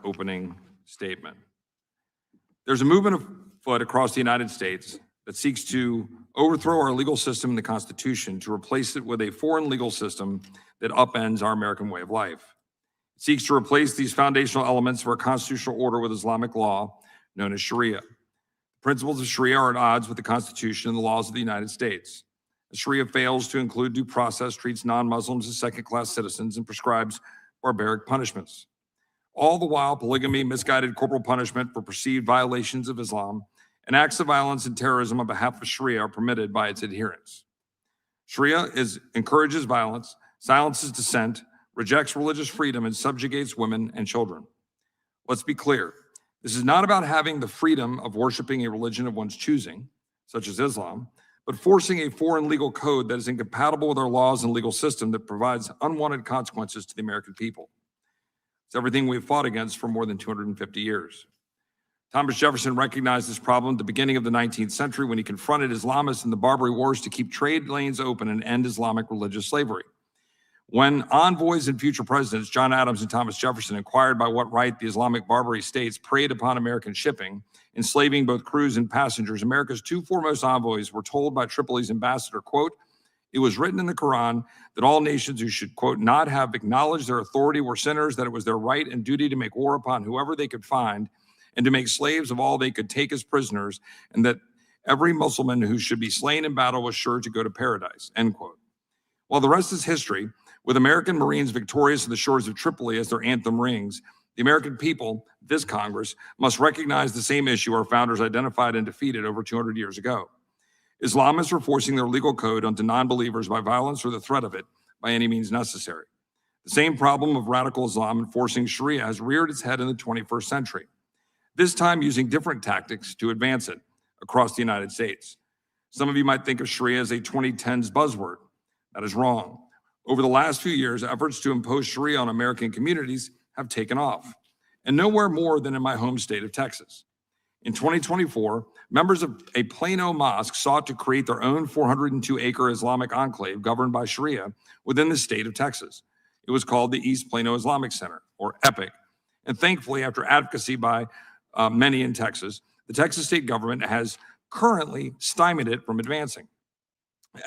opening statement. There's a movement afoot across the United States that seeks to overthrow our legal system and the Constitution to replace it with a foreign legal system that upends our American way of life. It seeks to replace these foundational elements of our constitutional order with Islamic law, known as Sharia. The principles of Sharia are at odds with the Constitution and the laws of the United States. As Sharia fails to include due process, treats non-Muslims as second-class citizens, and prescribes barbaric punishments. All the while, polygamy, misguided corporal punishment for perceived violations of Islam, and acts of violence and terrorism on behalf of Sharia are permitted by its adherents. Sharia encourages violence, silences dissent, rejects religious freedom, and subjugates women and children. Let's be clear. This is not about having the freedom of worshiping a religion of one's choosing, such as Islam, but forcing a foreign legal code that is incompatible with our laws and legal system that provides unwanted consequences to the American people. It's everything we've fought against for more than 250 years. Thomas Jefferson recognized this problem at the beginning of the 19th century when he confronted Islamists in the Barbary Wars to keep trade lanes open and end Islamic religious slavery. When envoys and future presidents, John Adams and Thomas Jefferson, inquired by what right the Islamic Barbary states preyed upon American shipping, enslaving both crews and passengers, America's two foremost envoys were told by Tripoli's ambassador, quote, "It was written in the Quran that all nations who should, quote, not have acknowledged their authority were sinners, that it was their right and duty to make war upon whoever they could find, and to make slaves of all they could take as prisoners, and that every Muslim who should be slain in battle was sure to go to paradise," end quote. While the rest is history, with American Marines victorious on the shores of Tripoli as their anthem rings, the American people, this Congress, must recognize the same issue our founders identified and defeated over 200 years ago. Islamists are forcing their legal code onto non-believers by violence or the threat of it by any means necessary. The same problem of radical Islam enforcing Sharia has reared its head in the 21st century, this time using different tactics to advance it across the United States. Some of you might think of Sharia as a 2010s buzzword. That is wrong. Over the last few years, efforts to impose Sharia on American communities have taken off, and nowhere more than in my home state of Texas. In 2024, members of a Plano mosque sought to create their own 402-acre Islamic enclave governed by Sharia within the state of Texas. It was called the East Plano Islamic Center, or EPIC. And thankfully, after advocacy by many in Texas, the Texas state government has currently stymied it from advancing.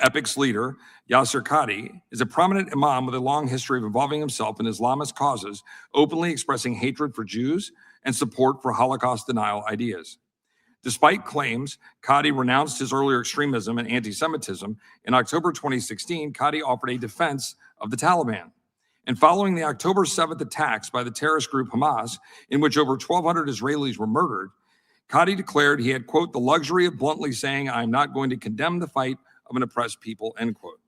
EPIC's leader, Yasser Qadi, is a prominent imam with a long history of involving himself in Islamist causes, openly expressing hatred for Jews and support for Holocaust denial ideas. Despite claims Qadi renounced his earlier extremism and anti-Semitism, in October 2016, Qadi offered a defense of the Taliban. And following the October 7th attacks by the terrorist group Hamas, in which over 1,200 Israelis were murdered, Qadi declared he had, quote, the luxury of bluntly saying, "I am not going to condemn the fight of an oppressed people," end quote.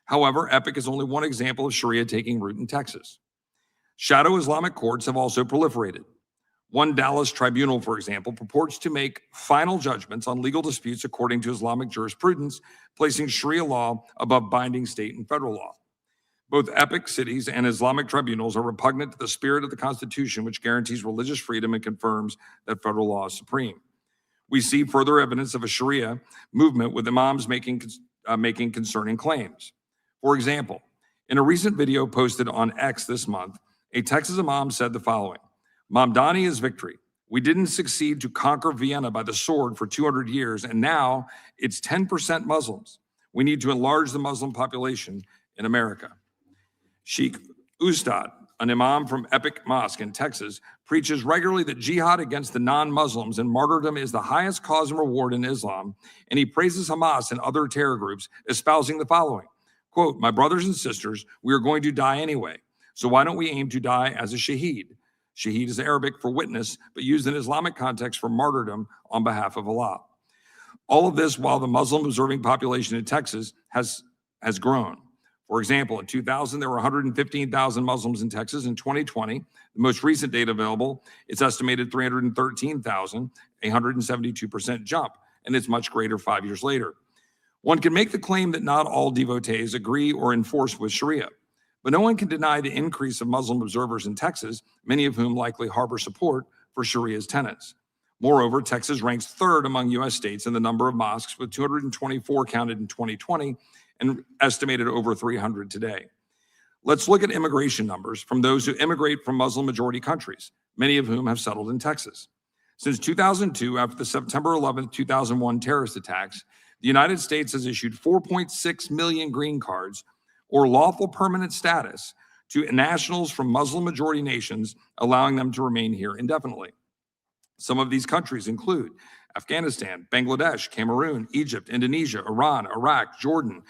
However, EPIC is only one example of Sharia taking root in Texas. Shadow Islamic courts have also proliferated. One Dallas tribunal, for example, purports to make final judgments on legal disputes according to Islamic jurisprudence, placing Sharia law above binding state and federal law. Both EPIC cities and Islamic tribunals are repugnant to the spirit of the Constitution, which guarantees religious freedom and confirms that federal law is supreme. We see further evidence of a Sharia movement with imams making concerning claims. For example, in a recent video posted on X this month, a Texas imam said the following: "Mamdani is victory. We didn't succeed to conquer Vienna by the sword for 200 years, and now it's 10% Muslims. We need to enlarge the Muslim population in America." Sheikh Ustad, an imam from EPIC Mosque in Texas, preaches regularly that jihad against the non-Muslims and martyrdom is the highest cause and reward in Islam, and he praises Hamas and other terror groups, espousing the following, quote, "My brothers and sisters, we are going to die anyway, so why don't we aim to die as a shaheed?" Shaheed is Arabic for witness, but used in Islamic context for martyrdom on behalf of Allah. All of this while the Muslim observing population in Texas has grown. For example, in 2000, there were 115,000 Muslims in Texas. In 2020, the most recent data available, it's estimated 313,000, a 172% jump, and it's much greater 5 years later. One can make the claim that not all devotees agree or enforce with Sharia, but no one can deny the increase of Muslim observers in Texas, many of whom likely harbor support for Sharia's tenets. Moreover, Texas ranks third among U.S. states in the number of mosques, with 224 counted in 2020 and estimated over 300 today. Let's look at immigration numbers from those who immigrate from Muslim-majority countries, many of whom have settled in Texas. Since 2002, after the September 11, 2001 terrorist attacks, the United States has issued 4.6 million green cards, or lawful permanent status, to nationals from Muslim-majority nations, allowing them to remain here indefinitely. Some of these countries include Afghanistan, Bangladesh, Cameroon, Egypt, Indonesia, Iran, Iraq, Jordan,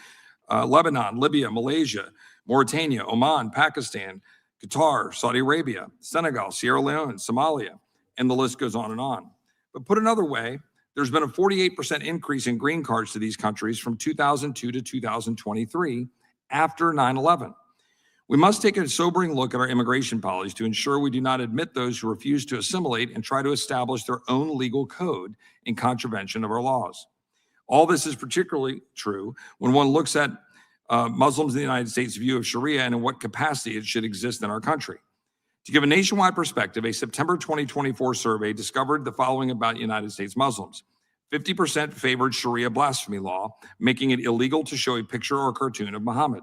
Lebanon, Libya, Malaysia, Mauritania, Oman, Pakistan, Qatar, Saudi Arabia, Senegal, Sierra Leone, Somalia, and the list goes on and on. But put another way, there's been a 48% increase in green cards to these countries from 2002 to 2023 after 9/11. We must take a sobering look at our immigration policies to ensure we do not admit those who refuse to assimilate and try to establish their own legal code in contravention of our laws. All this is particularly true when one looks at Muslims in the United States' view of Sharia and in what capacity it should exist in our country. To give a nationwide perspective, a September 2024 survey discovered the following about United States Muslims. 50% favored Sharia blasphemy law, making it illegal to show a picture or cartoon of Muhammad.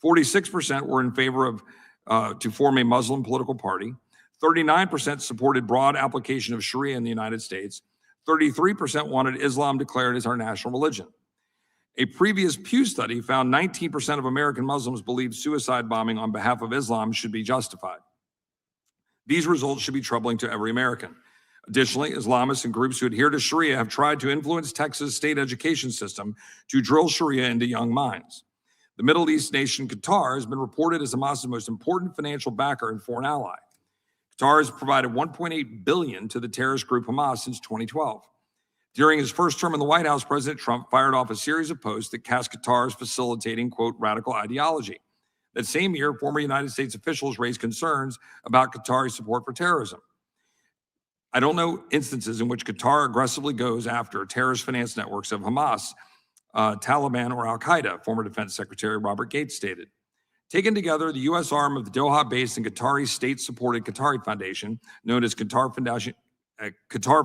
46% were in favor of to form a Muslim political party. 39% supported broad application of Sharia in the United States. 33% wanted Islam declared as our national religion. A previous Pew study found 19% of American Muslims believed suicide bombing on behalf of Islam should be justified. These results should be troubling to every American. Additionally, Islamists and groups who adhere to Sharia have tried to influence Texas' state education system to drill Sharia into young minds. The Middle East nation Qatar has been reported as Hamas's most important financial backer and foreign ally. Qatar has provided $1.8 billion to the terrorist group Hamas since 2012. During his first term in the White House, President Trump fired off a series of posts that cast Qatar as facilitating, quote, radical ideology. That same year, former United States officials raised concerns about Qatari support for terrorism. I don't know instances in which Qatar aggressively goes after terrorist finance networks of Hamas, Taliban, or Al-Qaeda, former Defense Secretary Robert Gates stated. Taken together, the U.S. arm of the Doha-based and Qatari state-supported Qatari Foundation, known as Qatar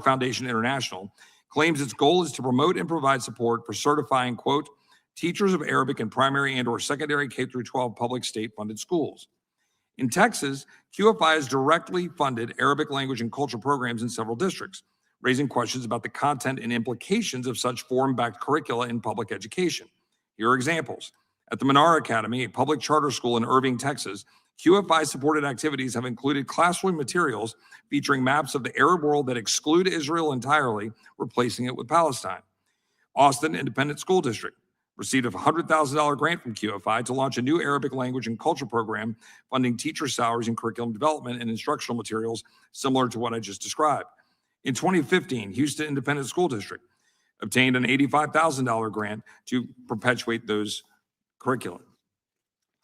Foundation International, claims its goal is to promote and provide support for certifying, quote, teachers of Arabic in primary and or secondary K-12 public state-funded schools. In Texas, QFI has directly funded Arabic language and culture programs in several districts, raising questions about the content and implications of such foreign-backed curricula in public education. Here are examples. At the Menara Academy, a public charter school in Irving, Texas, QFI-supported activities have included classroom materials featuring maps of the Arab world that exclude Israel entirely, replacing it with Palestine. Austin Independent School District received a $100,000 grant from QFI to launch a new Arabic language and culture program, funding teacher salaries and curriculum development and instructional materials similar to what I just described. In 2015, Houston Independent School District obtained an $85,000 grant to perpetuate those curriculum.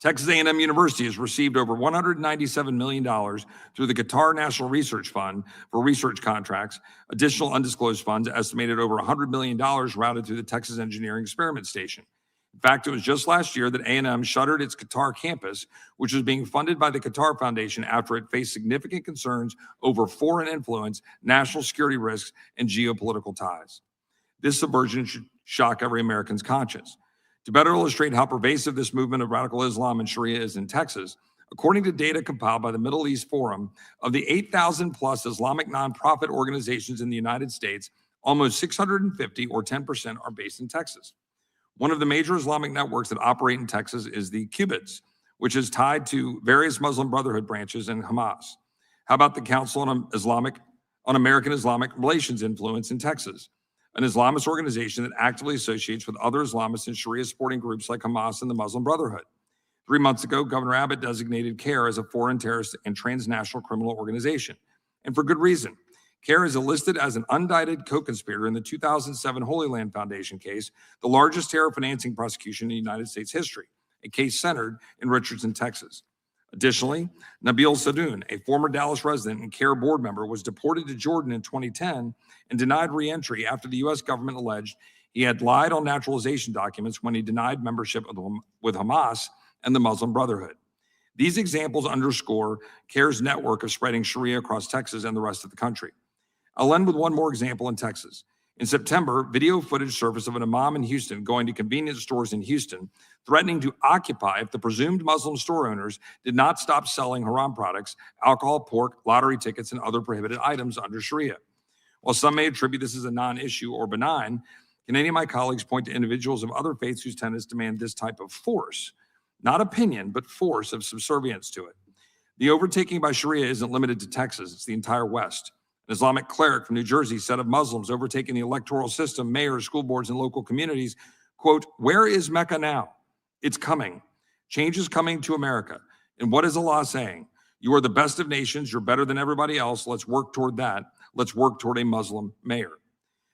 Texas A&M University has received over $197 million through the Qatar National Research Fund for research contracts, additional undisclosed funds estimated over $100 million routed through the Texas Engineering Experiment Station. In fact, it was just last year that A&M shuttered its Qatar campus, which was being funded by the Qatar Foundation after it faced significant concerns over foreign influence, national security risks, and geopolitical ties. This subversion should shock every American's conscience. To better illustrate how pervasive this movement of radical Islam and Sharia is in Texas, according to data compiled by the Middle East Forum, of the 8,000 plus Islamic nonprofit organizations in the United States, almost 650 or 10% are based in Texas. One of the major Islamic networks that operate in Texas is the Cubits, which is tied to various Muslim Brotherhood branches and Hamas. How about the Council on American Islamic Relations influence in Texas, an Islamist organization that actively associates with other Islamists and Sharia-supporting groups like Hamas and the Muslim Brotherhood. 3 months ago, Governor Abbott designated CAIR as a foreign terrorist and transnational criminal organization, and for good reason. CAIR is listed as an indicted co-conspirator in the 2007 Holy Land Foundation case, the largest terror financing prosecution in United States history, a case centered in Richardson, Texas. Additionally, Nabil Sadoun, a former Dallas resident and CAIR board member, was deported to Jordan in 2010 and denied re-entry after the U.S. government alleged he had lied on naturalization documents when he denied membership with Hamas and the Muslim Brotherhood. These examples underscore CAIR's network of spreading Sharia across Texas and the rest of the country. I'll end with one more example in Texas. In September, video footage surfaced of an imam in Houston going to convenience stores in Houston, threatening to occupy if the presumed Muslim store owners did not stop selling haram products, alcohol, pork, lottery tickets, and other prohibited items under Sharia. While some may attribute this as a non-issue or benign, can any of my colleagues point to individuals of other faiths whose tenets demand this type of force? Not opinion, but force of subservience to it. The overtaking by Sharia isn't limited to Texas, it's the entire West. An Islamic cleric from New Jersey said of Muslims overtaking the electoral system, mayors, school boards, and local communities, quote, "Where is Mecca now? It's coming. Change is coming to America. And what is Allah saying? You are the best of nations. You're better than everybody else. Let's work toward that. Let's work toward a Muslim mayor."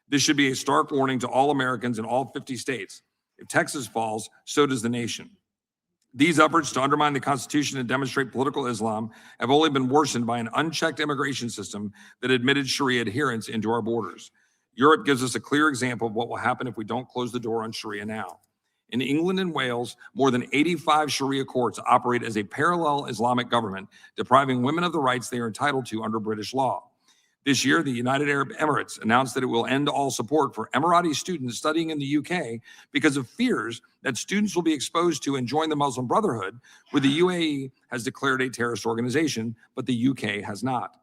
This should be a stark warning to all Americans in all 50 states. If Texas falls, so does the nation. These efforts to undermine the Constitution and demonstrate political Islam have only been worsened by an unchecked immigration system that admitted Sharia adherence into our borders. Europe gives us a clear example of what will happen if we don't close the door on Sharia now. In England and Wales, more than 85 Sharia courts operate as a parallel Islamic government, depriving women of the rights they are entitled to under British law. This year, the United Arab Emirates announced that it will end all support for Emirati students studying in the UK because of fears that students will be exposed to and join the Muslim Brotherhood, where the UAE has declared a terrorist organization, but the UK has not.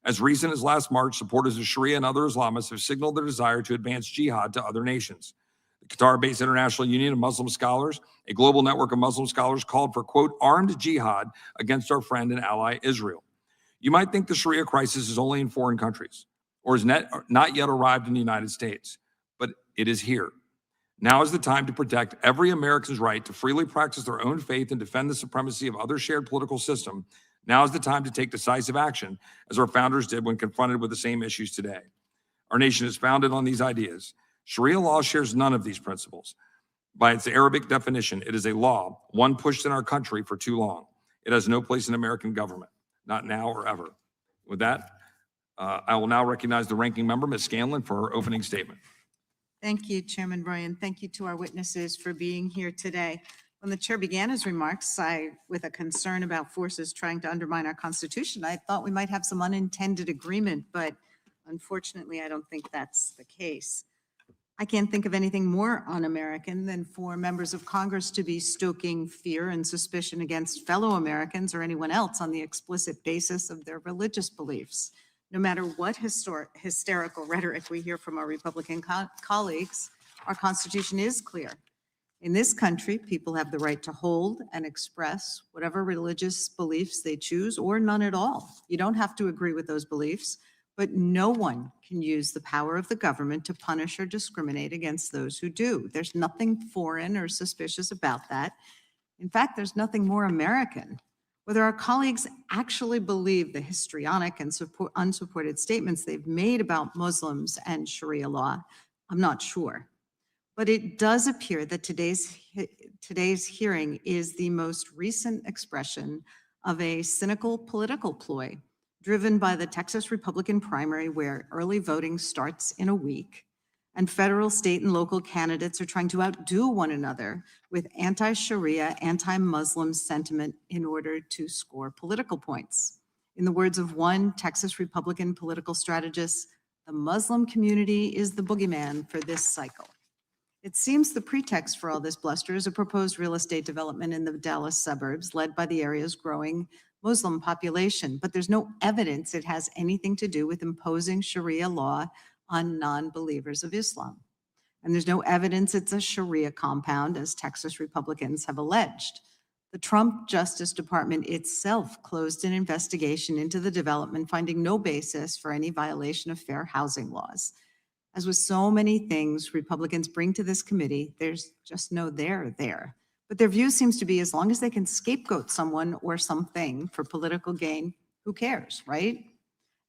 As recent as last March, supporters of Sharia and other Islamists have signaled their desire to advance jihad to other nations. The Qatar-based International Union of Muslim Scholars, a global network of Muslim scholars, called for, quote, armed jihad against our friend and ally Israel. You might think the Sharia crisis is only in foreign countries or has not yet arrived in the United States, but it is here. Now is the time to protect every American's right to freely practice their own faith and defend the supremacy of other shared political system. Now is the time to take decisive action, as our founders did when confronted with the same issues today. Our nation is founded on these ideas. Sharia law shares none of these principles. By its Arabic definition, it is a law, one pushed in our country for too long. It has no place in American government. Not now or ever. With that, I will now recognize the ranking member, Ms. Scanlon, for her opening statement. Thank you, Chairman Roy, and thank you to our witnesses for being here today. When the chair began his remarks, with a concern about forces trying to undermine our Constitution, I thought we might have some unintended agreement, but unfortunately, I don't think that's the case. I can't think of anything more un-American than for members of Congress to be stoking fear and suspicion against fellow Americans or anyone else on the explicit basis of their religious beliefs. No matter what hysterical rhetoric we hear from our Republican colleagues, our Constitution is clear. In this country, people have the right to hold and express whatever religious beliefs they choose, or none at all. You don't have to agree with those beliefs, but no one can use the power of the government to punish or discriminate against those who do. There's nothing foreign or suspicious about that. In fact, there's nothing more American. Whether our colleagues actually believe the histrionic and unsupported statements they've made about Muslims and Sharia law, I'm not sure. But it does appear that today's hearing is the most recent expression of a cynical political ploy driven by the Texas Republican primary, where early voting starts in a week, and federal, state, and local candidates are trying to outdo one another with anti-Sharia, anti-Muslim sentiment in order to score political points. In the words of one Texas Republican political strategist, the Muslim community is the boogeyman for this cycle. It seems the pretext for all this bluster is a proposed real estate development in the Dallas suburbs led by the area's growing Muslim population, but there's no evidence it has anything to do with imposing Sharia law on non-believers of Islam. And there's no evidence it's a Sharia compound, as Texas Republicans have alleged. The Trump Justice Department itself closed an investigation into the development, finding no basis for any violation of fair housing laws. As with so many things Republicans bring to this committee, there's just no there there. But their view seems to be, as long as they can scapegoat someone or something for political gain, who cares, right?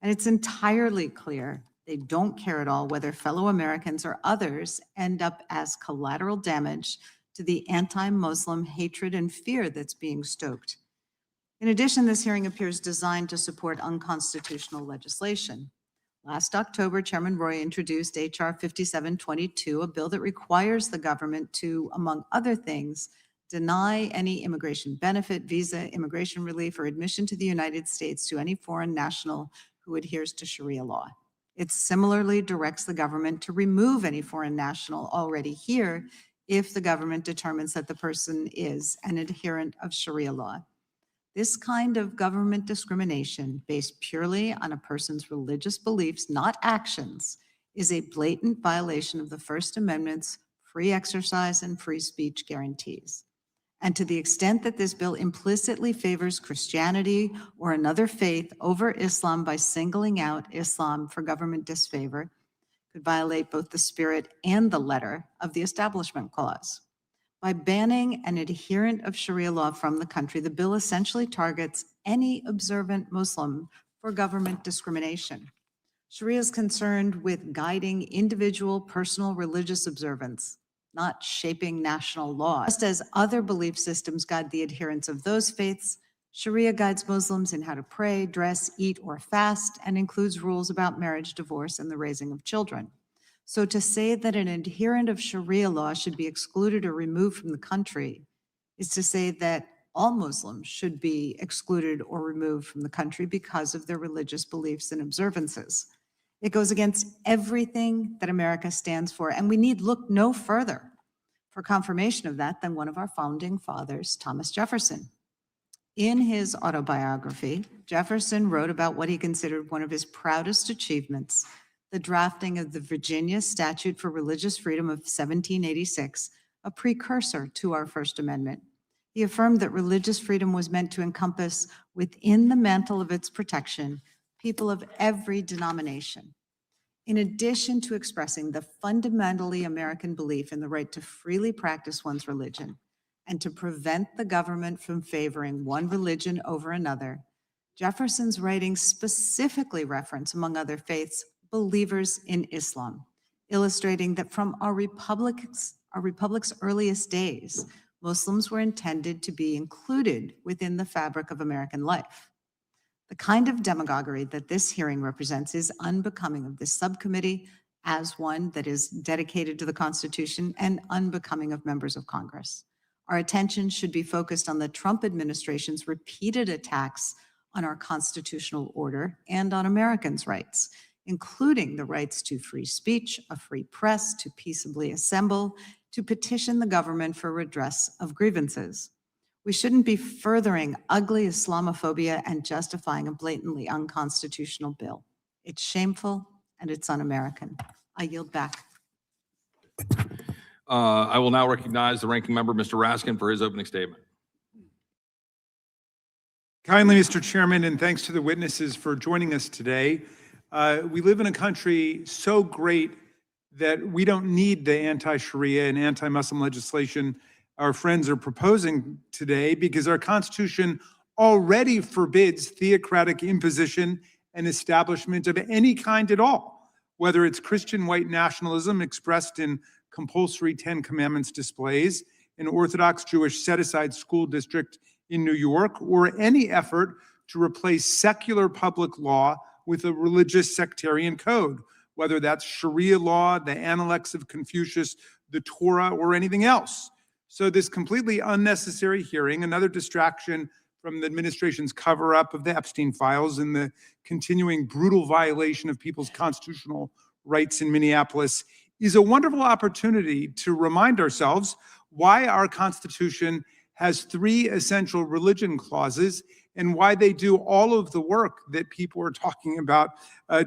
And it's entirely clear they don't care at all whether fellow Americans or others end up as collateral damage to the anti-Muslim hatred and fear that's being stoked. In addition, this hearing appears designed to support unconstitutional legislation. Last October, Chairman Roy introduced H.R. 5722, a bill that requires the government to, among other things, deny any immigration benefit, visa, immigration relief, or admission to the United States to any foreign national who adheres to Sharia law. It similarly directs the government to remove any foreign national already here if the government determines that the person is an adherent of Sharia law. This kind of government discrimination based purely on a person's religious beliefs, not actions, is a blatant violation of the First Amendment's free exercise and free speech guarantees. And to the extent that this bill implicitly favors Christianity or another faith over Islam by singling out Islam for government disfavor, could violate both the spirit and the letter of the Establishment Clause. By banning an adherent of Sharia law from the country, the bill essentially targets any observant Muslim for government discrimination. Sharia is concerned with guiding individual personal religious observance, not shaping national law. Just as other belief systems guide the adherents of those faiths, Sharia guides Muslims in how to pray, dress, eat, or fast, and includes rules about marriage, divorce, and the raising of children. So to say that an adherent of Sharia law should be excluded or removed from the country is to say that all Muslims should be excluded or removed from the country because of their religious beliefs and observances. It goes against everything that America stands for, and we need look no further for confirmation of that than one of our founding fathers, Thomas Jefferson. In his autobiography, Jefferson wrote about what he considered one of his proudest achievements, the drafting of the Virginia Statute for Religious Freedom of 1786, a precursor to our First Amendment. He affirmed that religious freedom was meant to encompass within the mantle of its protection people of every denomination. In addition to expressing the fundamentally American belief in the right to freely practice one's religion and to prevent the government from favoring one religion over another, Jefferson's writings specifically reference, among other faiths, believers in Islam, illustrating that from our republic's earliest days, Muslims were intended to be included within the fabric of American life. The kind of demagoguery that this hearing represents is unbecoming of this subcommittee as one that is dedicated to the Constitution and unbecoming of members of Congress. Our attention should be focused on the Trump administration's repeated attacks on our constitutional order and on Americans' rights, including the rights to free speech, a free press, to peaceably assemble, to petition the government for redress of grievances. We shouldn't be furthering ugly Islamophobia and justifying a blatantly unconstitutional bill. It's shameful and it's un-American. I yield back. I will now recognize the ranking member, Mr. Raskin, for his opening statement. Kindly, Mr. Chairman, and thanks to the witnesses for joining us today. We live in a country so great that we don't need the anti-Sharia and anti-Muslim legislation our friends are proposing today, because our Constitution already forbids theocratic imposition and establishment of any kind at all, whether it's Christian white nationalism expressed in compulsory Ten Commandments displays, an Orthodox Jewish set-aside school district in New York, or any effort to replace secular public law with a religious sectarian code, whether that's Sharia law, the Analects of Confucius, the Torah, or anything else. So this completely unnecessary hearing, another distraction from the administration's cover-up of the Epstein files and the continuing brutal violation of people's constitutional rights in Minneapolis, is a wonderful opportunity to remind ourselves why our Constitution has 3 essential religion clauses and why they do all of the work that people are talking about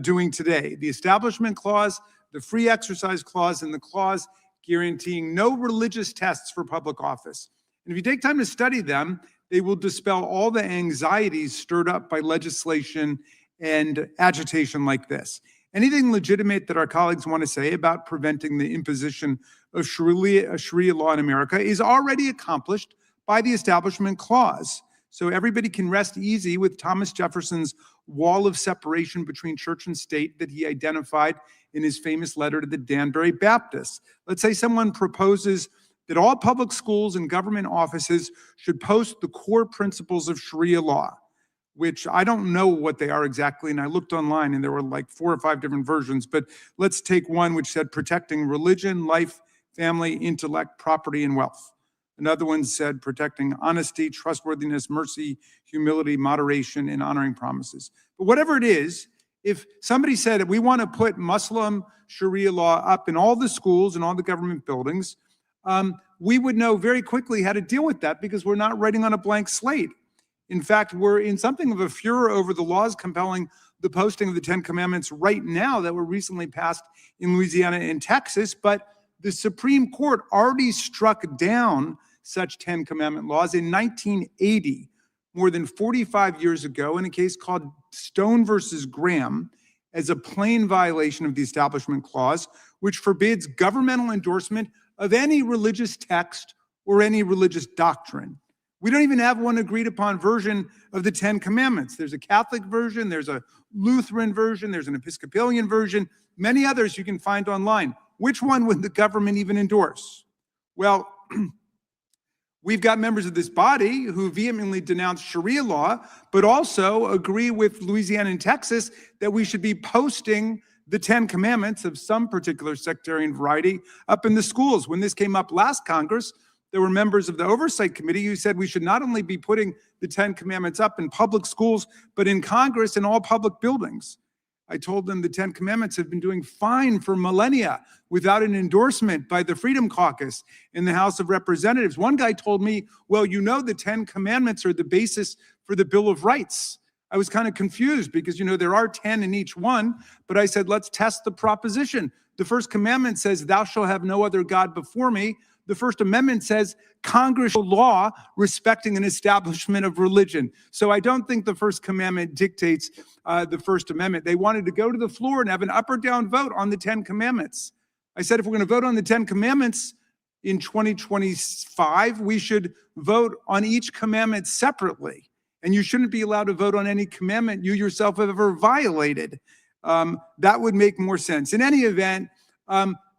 doing today. The Establishment Clause, the Free Exercise Clause, and the clause guaranteeing no religious tests for public office. And if you take time to study them, they will dispel all the anxieties stirred up by legislation and agitation like this. Anything legitimate that our colleagues want to say about preventing the imposition of Sharia law in America is already accomplished by the Establishment Clause. So everybody can rest easy with Thomas Jefferson's wall of separation between church and state that he identified in his famous letter to the Danbury Baptists. Let's say someone proposes that all public schools and government offices should post the core principles of Sharia law, which I don't know what they are exactly, and I looked online and there were like 4 or 5 different versions, but let's take one which said protecting religion, life, family, intellect, property, and wealth. Another one said protecting honesty, trustworthiness, mercy, humility, moderation, and honoring promises. But whatever it is if somebody said, we want to put Muslim Sharia law up in all the schools and all the government buildings, we would know very quickly how to deal with that because we're not writing on a blank slate. In fact, we're in something of a furor over the laws compelling the posting of the 10 Commandments right now that were recently passed in Louisiana and Texas, but the Supreme Court already struck down such 10 Commandment laws in 1980, more than 45 years ago, in a case called Stone versus Graham, as a plain violation of the Establishment Clause, which forbids governmental endorsement of any religious text or any religious doctrine. We don't even have one agreed upon version of the 10 Commandments. There's a Catholic version, there's a Lutheran version, there's an Episcopalian version, many others you can find online. Which one would the government even endorse? Well, we've got members of this body who vehemently denounce Sharia law, but also agree with Louisiana and Texas that we should be posting the 10 Commandments of some particular sectarian variety up in the schools. When this came up last Congress, there were members of the Oversight Committee who said we should not only be putting the 10 Commandments up in public schools, but in Congress and all public buildings. I told them the 10 Commandments have been doing fine for millennia without an endorsement by the Freedom Caucus in the House of Representatives. One guy told me, well, you know, the 10 Commandments are the basis for the Bill of Rights. I was kind of confused because, you know, there are 10 in each one, but I said, let's test the proposition. The first commandment says, thou shalt have no other God before me. The First Amendment says Congress law respecting an establishment of religion. So I don't think the First Commandment dictates the First Amendment. They wanted to go to the floor and have an up or down vote on the 10 Commandments. I said, if we're going to vote on the 10 Commandments in 2025, we should vote on each commandment separately. And you shouldn't be allowed to vote on any commandment you yourself have ever violated. That would make more sense. In any event,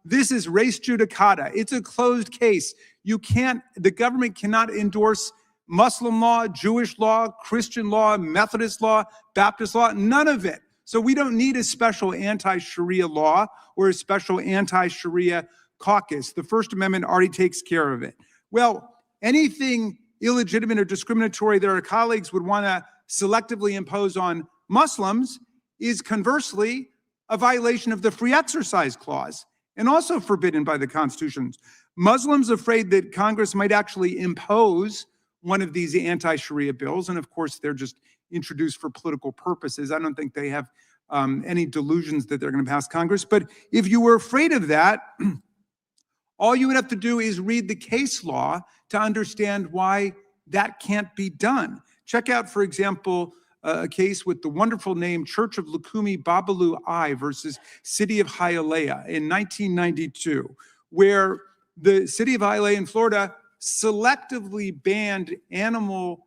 this is res judicata. It's a closed case. The government cannot endorse Muslim law, Jewish law, Christian law, Methodist law, Baptist law, none of it. So we don't need a special anti-Sharia law or a special anti-Sharia caucus. The First Amendment already takes care of it. Well, anything illegitimate or discriminatory that our colleagues would want to selectively impose on Muslims is conversely a violation of the Free Exercise Clause and also forbidden by the Constitution. Muslims afraid that Congress might actually impose one of these anti-Sharia bills, and of course they're just introduced for political purposes. I don't think they have any delusions that they're going to pass Congress. But if you were afraid of that, all you would have to do is read the case law to understand why that can't be done. Check out, for example, a case with the wonderful name Church of Lukumi Babalu I versus City of Hialeah in 1992, where the city of Hialeah in Florida selectively banned animal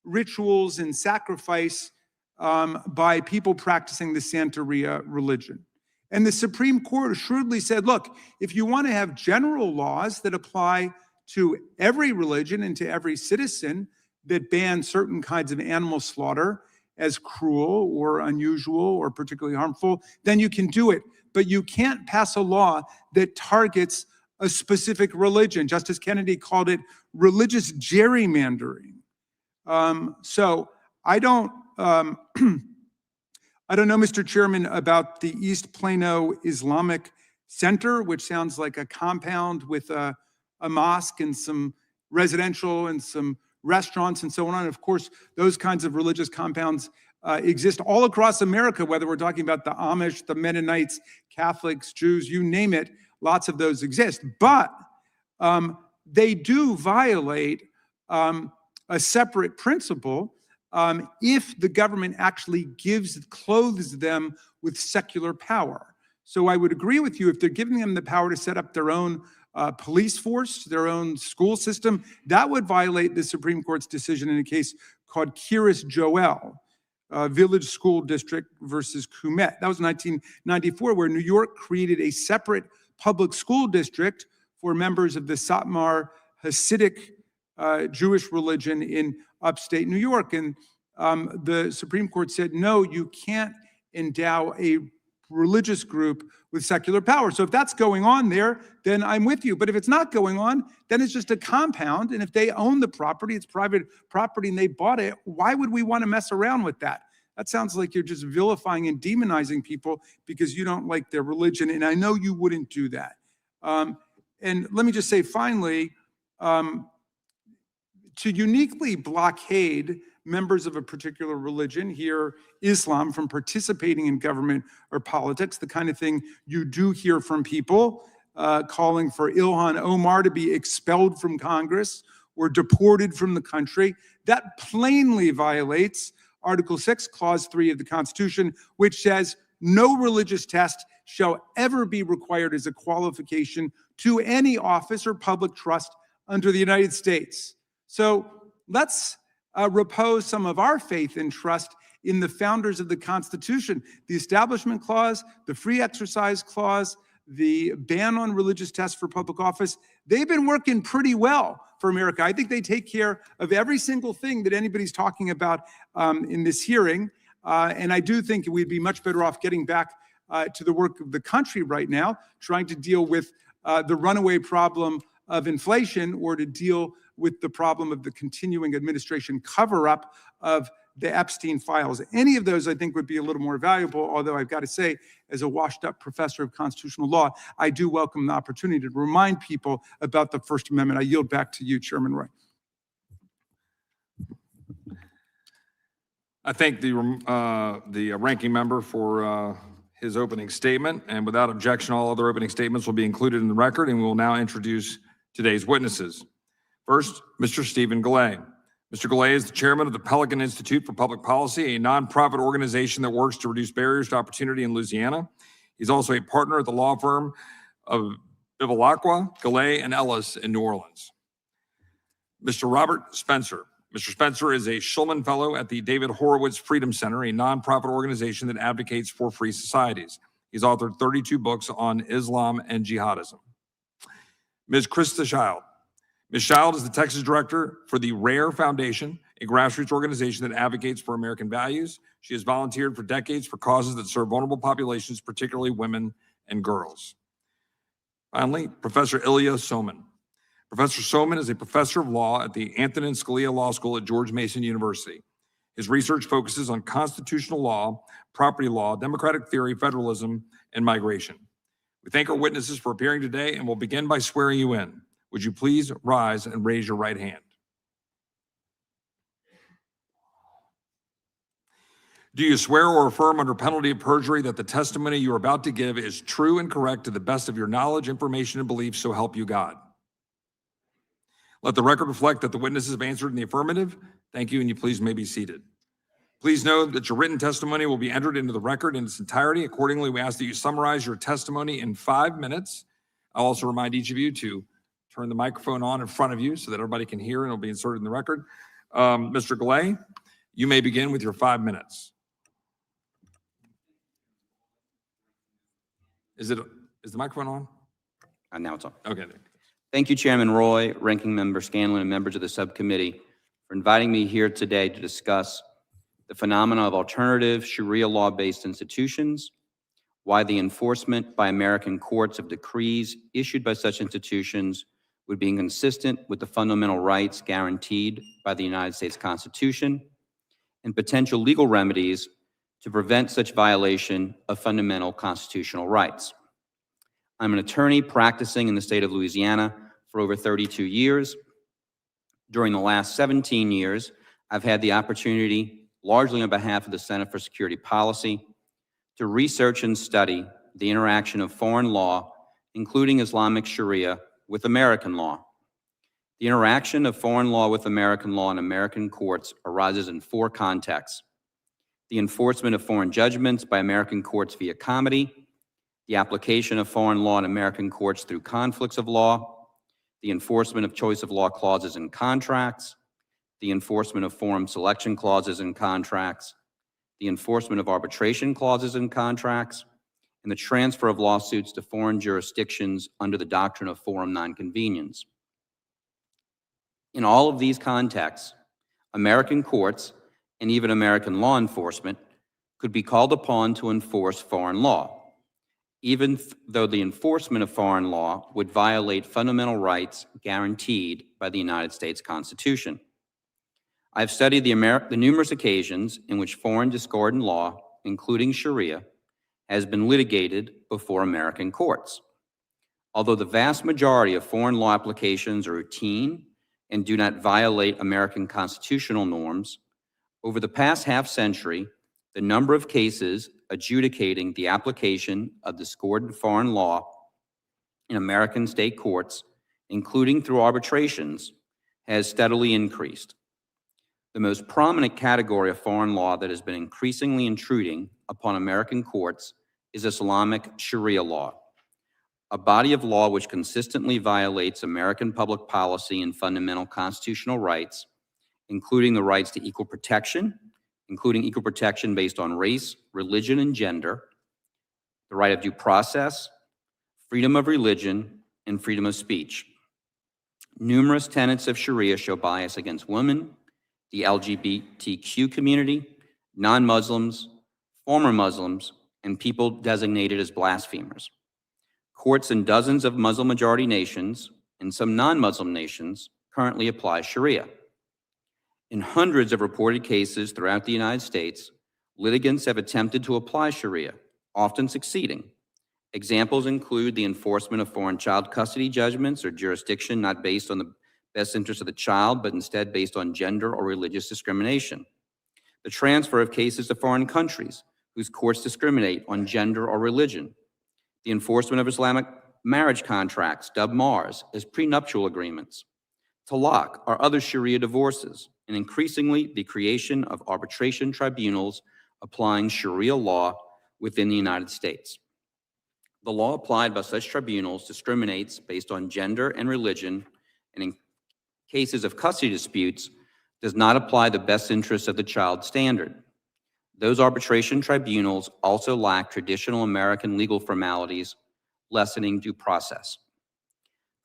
rituals and sacrifice by people practicing the Santeria religion. And the Supreme Court shrewdly said, look, if you want to have general laws that apply to every religion and to every citizen that ban certain kinds of animal slaughter as cruel or unusual or particularly harmful, then you can do it. But you can't pass a law that targets a specific religion. Justice Kennedy called it religious gerrymandering. So I don't know, Mr. Chairman, about the East Plano Islamic Center, which sounds like a compound with a mosque and some residential and some restaurants and so on. And of course, those kinds of religious compounds exist all across America, whether we're talking about the Amish, the Mennonites, Catholics, Jews, you name it, lots of those exist. But they do violate a separate principle if the government actually clothes them with secular power. So I would agree with you, if they're giving them the power to set up their own police force, their own school system, that would violate the Supreme Court's decision in a case called Kiris Joel, Village School District versus Kumet. That was 1994, where New York created a separate public school district for members of the Satmar Hasidic Jewish religion in upstate New York. And the Supreme Court said, no, you can't endow a religious group with secular power. So if that's going on there, then I'm with you. But if it's not going on, then it's just a compound. And if they own the property, it's private property and they bought it, why would we want to mess around with that? That sounds like you're just vilifying and demonizing people because you don't like their religion, and I know you wouldn't do that. And let me just say, finally, to uniquely blockade members of a particular religion, here Islam, from participating in government or politics, the kind of thing you do hear from people calling for Ilhan Omar to be expelled from Congress or deported from the country, that plainly violates Article 6, Clause 3 of the Constitution, which says no religious test shall ever be required as a qualification to any office or public trust under the United States. So let's repose some of our faith and trust in the founders of the Constitution. The Establishment Clause, the Free Exercise Clause, the ban on religious tests for public office, they've been working pretty well for America. I think they take care of every single thing that anybody's talking about in this hearing. And I do think we'd be much better off getting back to the work of the country right now, trying to deal with the runaway problem of inflation, or to deal with the problem of the continuing administration cover-up of the Epstein files. Any of those, I think, would be a little more valuable, although I've got to say, as a washed-up professor of constitutional law, I do welcome the opportunity to remind people about the First Amendment. I yield back to you, Chairman Roy. I thank the ranking member for his opening statement, and without objection, all other opening statements will be included in the record, and we will now introduce today's witnesses. First, Mr. Stephen Gelé. Mr. Gelé is the chairman of the Pelican Institute for Public Policy, a nonprofit organization that works to reduce barriers to opportunity in Louisiana. He's also a partner at the law firm of Bivalacqua, Gelé, and Ellis in New Orleans. Mr. Robert Spencer. Mr. Spencer is a Shulman Fellow at the David Horowitz Freedom Center, a nonprofit organization that advocates for free societies. He's authored 32 books on Islam and jihadism. Ms. Krista Schild. Ms. Schild is the Texas director for the RARE Foundation, a grassroots organization that advocates for American values. She has volunteered for decades for causes that serve vulnerable populations, particularly women and girls. Finally, Professor Somin. Professor Somin is a professor of law at the Antonin Scalia Law School at George Mason University. His research focuses on constitutional law, property law, democratic theory, federalism, and migration. We thank our witnesses for appearing today, and we'll begin by swearing you in. Would you please rise and raise your right hand? Do you swear or affirm under penalty of perjury that the testimony you are about to give is true and correct to the best of your knowledge, information, and beliefs, so help you God? Let the record reflect that the witnesses have answered in the affirmative. Thank you, and you please may be seated. Please know that your written testimony will be entered into the record in its entirety. Accordingly, we ask that you summarize your testimony in 5 minutes. I'll also remind each of you to turn the microphone on in front of you so that everybody can hear and it'll be inserted in the record. Mr. Gelé, you may begin with your 5 minutes. Is the microphone on? And now it's on. Okay. Thank you, Chairman Roy, Ranking Member Scanlon, and members of the subcommittee for inviting me here today to discuss the phenomena of alternative Sharia law-based institutions, why the enforcement by American courts of decrees issued by such institutions would be inconsistent with the fundamental rights guaranteed by the United States Constitution, and potential legal remedies to prevent such violation of fundamental constitutional rights. I'm an attorney practicing in the state of Louisiana for over 32 years. During the last 17 years, I've had the opportunity, largely on behalf of the Center for Security Policy, to research and study the interaction of foreign law, including Islamic Sharia, with American law. The interaction of foreign law with American law in American courts arises in 4 contexts: the enforcement of foreign judgments by American courts via comity, the application of foreign law in American courts through conflicts of law, the enforcement of choice of law clauses in contracts, the enforcement of forum selection clauses in contracts, the enforcement of arbitration clauses in contracts, and the transfer of lawsuits to foreign jurisdictions under the doctrine of forum nonconvenience. In all of these contexts, American courts and even American law enforcement could be called upon to enforce foreign law, even though the enforcement of foreign law would violate fundamental rights guaranteed by the United States Constitution. I've studied the numerous occasions in which foreign discordant law, including Sharia, has been litigated before American courts. Although the vast majority of foreign law applications are routine and do not violate American constitutional norms, over the past half-century, the number of cases adjudicating the application of discordant foreign law in American state courts, including through arbitrations, has steadily increased. The most prominent category of foreign law that has been increasingly intruding upon American courts is Islamic Sharia law, a body of law which consistently violates American public policy and fundamental constitutional rights, including the rights to equal protection, including equal protection based on race, religion, and gender, the right of due process, freedom of religion, and freedom of speech. Numerous tenets of Sharia show bias against women, the LGBTQ community, non-Muslims, former Muslims, and people designated as blasphemers. Courts in dozens of Muslim-majority nations and some non-Muslim nations currently apply Sharia. In hundreds of reported cases throughout the United States, litigants have attempted to apply Sharia, often succeeding. Examples include the enforcement of foreign child custody judgments or jurisdiction not based on the best interest of the child, but instead based on gender or religious discrimination. The transfer of cases to foreign countries whose courts discriminate on gender or religion. The enforcement of Islamic marriage contracts, dubbed Mars, as prenuptial agreements. Talaq or other Sharia divorces, and increasingly the creation of arbitration tribunals applying Sharia law within the United States. The law applied by such tribunals discriminates based on gender and religion, and in cases of custody disputes, does not apply the best interests of the child standard. Those arbitration tribunals also lack traditional American legal formalities, lessening due process.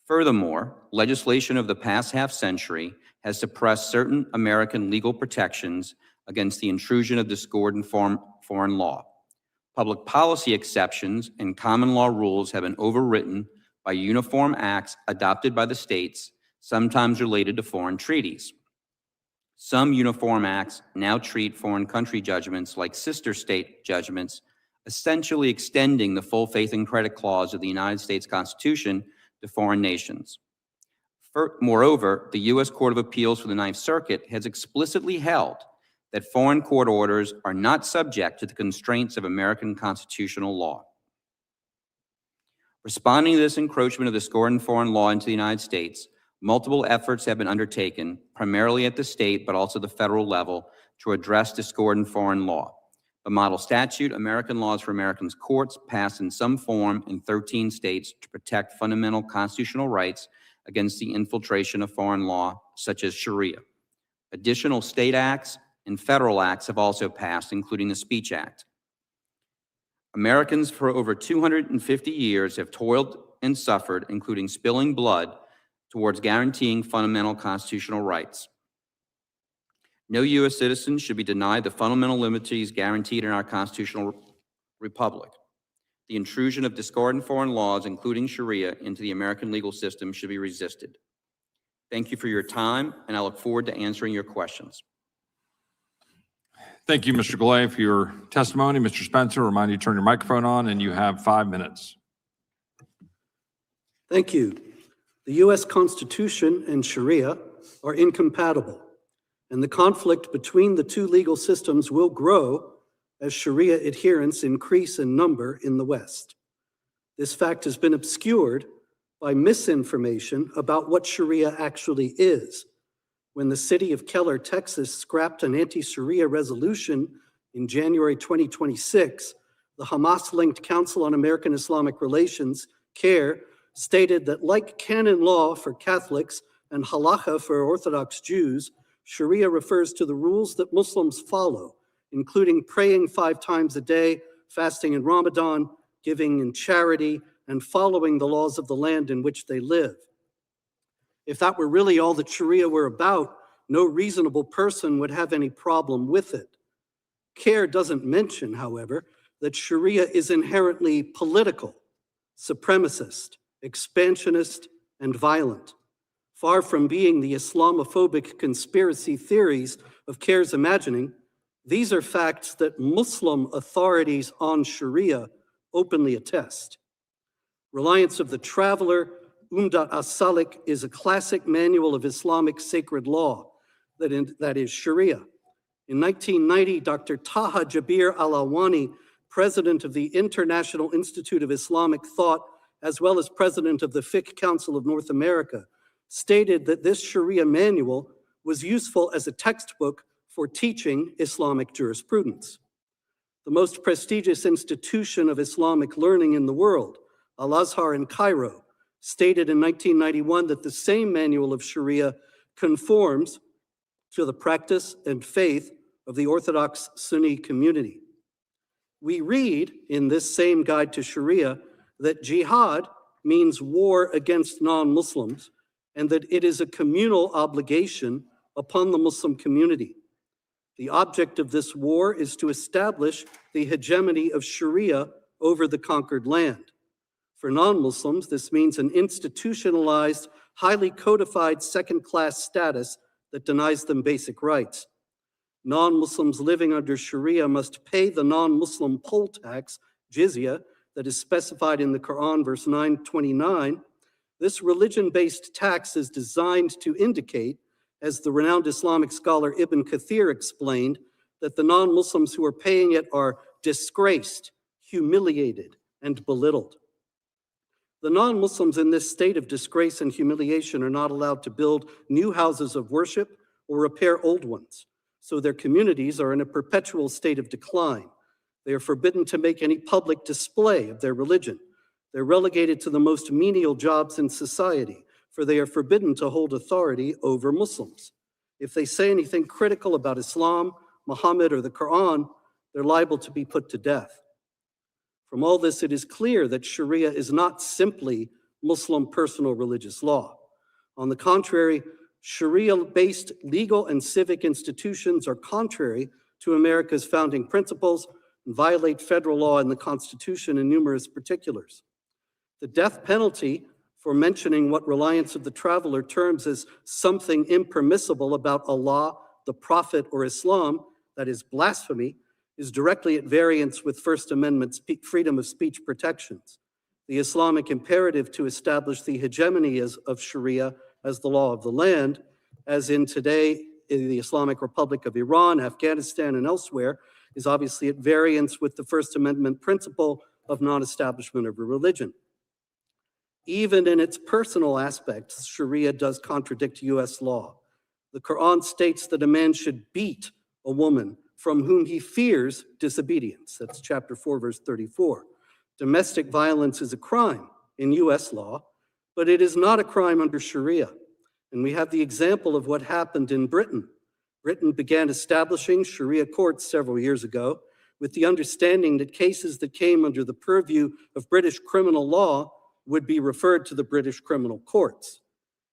Furthermore, legislation of the past half-century has suppressed certain American legal protections against the intrusion of discordant foreign law. Public policy exceptions and common law rules have been overwritten by uniform acts adopted by the states, sometimes related to foreign treaties. Some uniform acts now treat foreign country judgments like sister state judgments, essentially extending the full faith and credit clause of the United States Constitution to foreign nations. Moreover, the U.S. Court of Appeals for the Ninth Circuit has explicitly held that foreign court orders are not subject to the constraints of American constitutional law. Responding to this encroachment of discordant foreign law into the United States, multiple efforts have been undertaken, primarily at the state but also the federal level, to address discordant foreign law. The model statute, American Laws for Americans Courts, passed in some form in 13 states to protect fundamental constitutional rights against the infiltration of foreign law, such as Sharia. Additional state acts and federal acts have also passed, including the Speech Act. Americans for over 250 years have toiled and suffered, including spilling blood, towards guaranteeing fundamental constitutional rights. No U.S. citizen should be denied the fundamental liberties guaranteed in our constitutional republic. The intrusion of discordant foreign laws, including Sharia, into the American legal system should be resisted. Thank you for your time, and I look forward to answering your questions. Thank you, Mr. Gelé, for your testimony. Mr. Spencer, remind you to turn your microphone on, and you have 5 minutes. Thank you. The U.S. Constitution and Sharia are incompatible, and the conflict between the two legal systems will grow as Sharia adherents increase in number in the West. This fact has been obscured by misinformation about what Sharia actually is. When the city of Keller, Texas, scrapped an anti-Sharia resolution in January 2026, the Hamas-linked Council on American Islamic Relations, CAIR, stated that like canon law for Catholics and halakha for Orthodox Jews, Sharia refers to the rules that Muslims follow, including praying 5 times a day, fasting in Ramadan, giving in charity, and following the laws of the land in which they live. If that were really all that Sharia were about, no reasonable person would have any problem with it. CAIR doesn't mention, however, that Sharia is inherently political, supremacist, expansionist, and violent. Far from being the Islamophobic conspiracy theories of CARE's imagining, these are facts that Muslim authorities on Sharia openly attest. Reliance of the Traveler, Umdat as-Salik, is a classic manual of Islamic sacred law, that is Sharia. In 1990, Dr. Taha Jabir Alawani, president of the International Institute of Islamic Thought, as well as president of the Fiqh Council of North America, stated that this Sharia manual was useful as a textbook for teaching Islamic jurisprudence. The most prestigious institution of Islamic learning in the world, Al-Azhar in Cairo, stated in 1991 that the same manual of Sharia conforms to the practice and faith of the Orthodox Sunni community. We read in this same guide to Sharia that jihad means war against non-Muslims and that it is a communal obligation upon the Muslim community. The object of this war is to establish the hegemony of Sharia over the conquered land. For non-Muslims, this means an institutionalized, highly codified second-class status that denies them basic rights. Non-Muslims living under Sharia must pay the non-Muslim poll tax, jizya, that is specified in the Quran, verse 929. This religion-based tax is designed to indicate, as the renowned Islamic scholar Ibn Kathir explained, that the non-Muslims who are paying it are disgraced, humiliated, and belittled. The non-Muslims in this state of disgrace and humiliation are not allowed to build new houses of worship or repair old ones, so their communities are in a perpetual state of decline. They are forbidden to make any public display of their religion. They're relegated to the most menial jobs in society, for they are forbidden to hold authority over Muslims. If they say anything critical about Islam, Muhammad, or the Quran, they're liable to be put to death. From all this, it is clear that Sharia is not simply Muslim personal religious law. On the contrary, Sharia-based legal and civic institutions are contrary to America's founding principles and violate federal law and the Constitution in numerous particulars. The death penalty for mentioning what Reliance of the Traveler terms as something impermissible about Allah, the Prophet, or Islam, that is blasphemy, is directly at variance with First Amendment freedom of speech protections. The Islamic imperative to establish the hegemony of Sharia as the law of the land, as in today in the Islamic Republic of Iran, Afghanistan, and elsewhere, is obviously at variance with the First Amendment principle of non-establishment of a religion. Even in its personal aspects, Sharia does contradict US law. The Quran states that a man should beat a woman from whom he fears disobedience. That's chapter 4, verse 34. Domestic violence is a crime in US law, but it is not a crime under Sharia. And we have the example of what happened in Britain. Britain began establishing Sharia courts several years ago with the understanding that cases that came under the purview of British criminal law would be referred to the British criminal courts.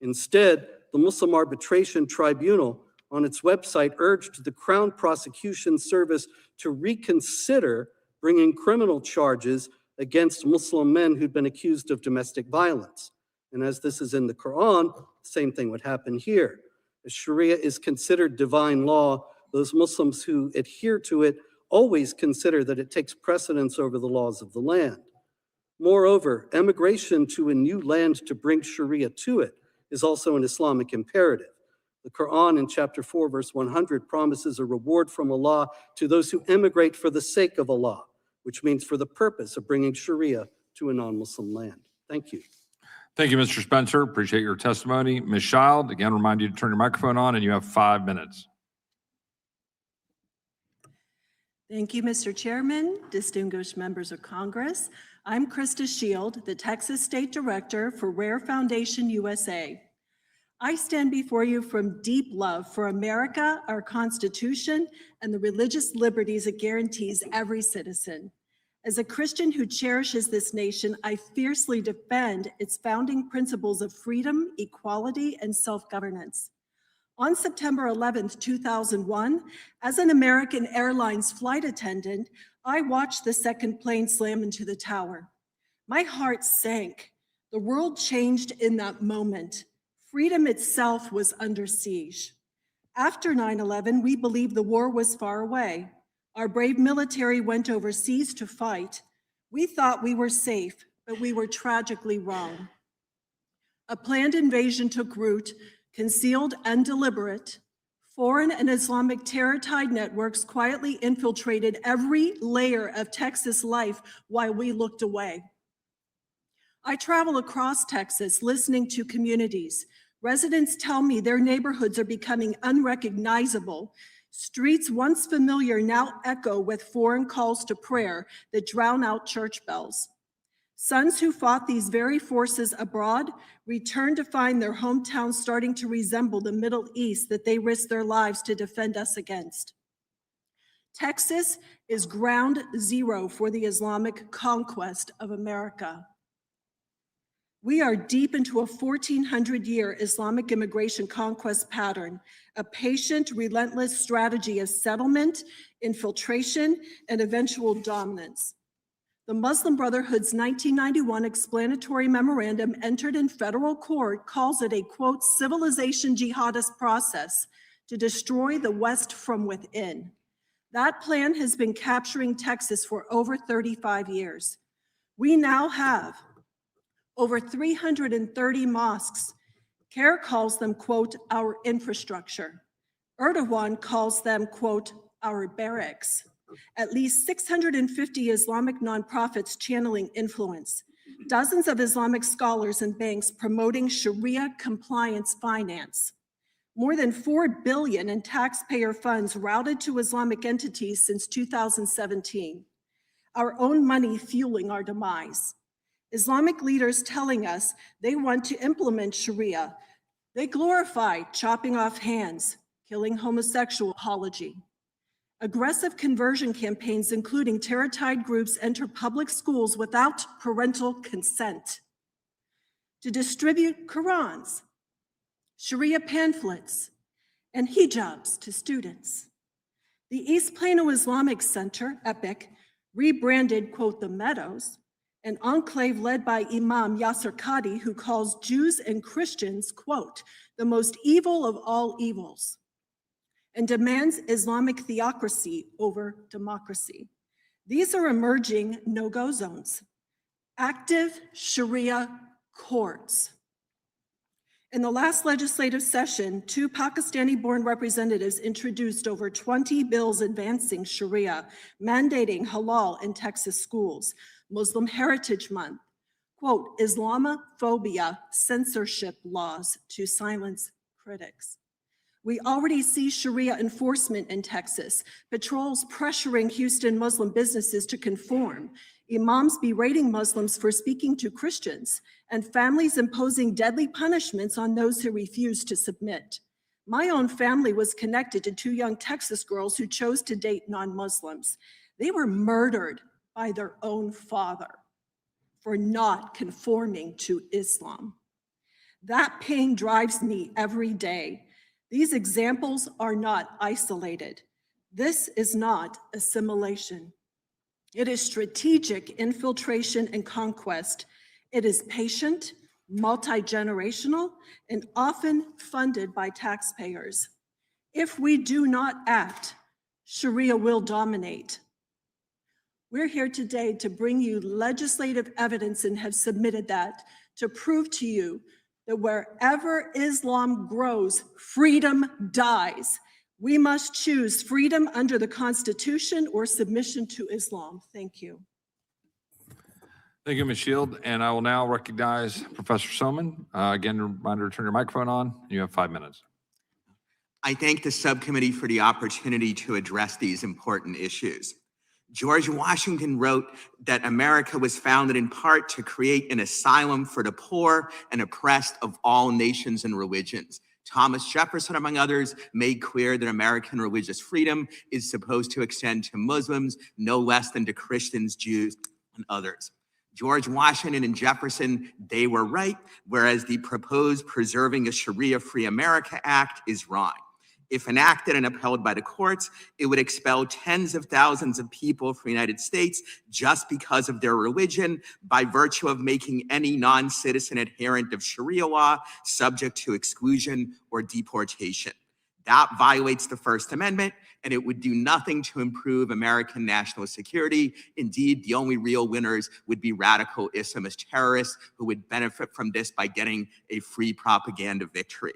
Instead, the Muslim Arbitration Tribunal on its website urged the Crown Prosecution Service to reconsider bringing criminal charges against Muslim men who'd been accused of domestic violence. And as this is in the Quran, the same thing would happen here. As Sharia is considered divine law, those Muslims who adhere to it always consider that it takes precedence over the laws of the land. Moreover, emigration to a new land to bring Sharia to it is also an Islamic imperative. The Quran in chapter 4, verse 100 promises a reward from Allah to those who emigrate for the sake of Allah, which means for the purpose of bringing Sharia to a non-Muslim land. Thank you. Thank you, Mr. Spencer. Appreciate your testimony. Ms. Schild, again, remind you to turn your microphone on, and you have 5 minutes. Thank you, Mr. Chairman, distinguished members of Congress. I'm Krista Schild, the Texas State Director for Rare Foundation USA. I stand before you from deep love for America, our Constitution, and the religious liberties it guarantees every citizen. As a Christian who cherishes this nation, I fiercely defend its founding principles of freedom, equality, and self-governance. On September 11th, 2001, as an American Airlines flight attendant, I watched the second plane slam into the tower. My heart sank. The world changed in that moment. Freedom itself was under siege. After 9/11, we believed the war was far away. Our brave military went overseas to fight. We thought we were safe, but we were tragically wrong. A planned invasion took root, concealed and deliberate. Foreign and Islamic terror-tied networks quietly infiltrated every layer of Texas life while we looked away. I travel across Texas listening to communities. Residents tell me their neighborhoods are becoming unrecognizable. Streets once familiar now echo with foreign calls to prayer that drown out church bells. Sons who fought these very forces abroad return to find their hometowns starting to resemble the Middle East that they risked their lives to defend us against. Texas is ground zero for the Islamic conquest of America. We are deep into a 1,400-year Islamic immigration conquest pattern, a patient, relentless strategy of settlement, infiltration, and eventual dominance. The Muslim Brotherhood's 1991 explanatory memorandum entered in federal court calls it a, quote, civilization jihadist process to destroy the West from within. That plan has been capturing Texas for over 35 years. We now have over 330 mosques. CARE calls them, quote, our infrastructure. Erdogan calls them, quote, our barracks. At least 650 Islamic nonprofits channeling influence. Dozens of Islamic scholars and banks promoting Sharia compliance finance. More than $4 billion in taxpayer funds routed to Islamic entities since 2017. Our own money fueling our demise. Islamic leaders telling us they want to implement Sharia. They glorify chopping off hands, killing homosexual apology. Aggressive conversion campaigns, including terror-tied groups, enter public schools without parental consent to distribute Qurans, Sharia pamphlets, and hijabs to students. The East Plano Islamic Center, EPIC, rebranded, quote, the Meadows, an enclave led by Imam Yasser Qadi, who calls Jews and Christians, quote, the most evil of all evils, and demands Islamic theocracy over democracy. These are emerging no-go zones. Active Sharia courts. In the last legislative session, 2 Pakistani-born representatives introduced over 20 bills advancing Sharia, mandating halal in Texas schools, Muslim Heritage Month, quote, Islamophobia censorship laws to silence critics. We already see Sharia enforcement in Texas, patrols pressuring Houston Muslim businesses to conform, imams berating Muslims for speaking to Christians, and families imposing deadly punishments on those who refuse to submit. My own family was connected to 2 young Texas girls who chose to date non-Muslims. They were murdered by their own father for not conforming to Islam. That pain drives me every day. These examples are not isolated. This is not assimilation. It is strategic infiltration and conquest. It is patient, multi-generational, and often funded by taxpayers. If we do not act, Sharia will dominate. We're here today to bring you legislative evidence and have submitted that to prove to you that wherever Islam grows, freedom dies. We must choose freedom under the Constitution or submission to Islam. Thank you. Thank you, Ms. Schild. And I will now recognize Professor Somin. Again, a reminder to turn your microphone on. You have 5 minutes. I thank the subcommittee for the opportunity to address these important issues. George Washington wrote that America was founded in part to create an asylum for the poor and oppressed of all nations and religions. Thomas Jefferson, among others, made clear that American religious freedom is supposed to extend to Muslims no less than to Christians, Jews, and others. George Washington and Jefferson, they were right, whereas the proposed Preserving a Sharia-Free America Act is wrong. If enacted and upheld by the courts, it would expel tens of thousands of people from the United States just because of their religion by virtue of making any non-citizen adherent of Sharia law subject to exclusion or deportation. That violates the First Amendment, and it would do nothing to improve American national security. Indeed, the only real winners would be radical Islamist terrorists who would benefit from this by getting a free propaganda victory.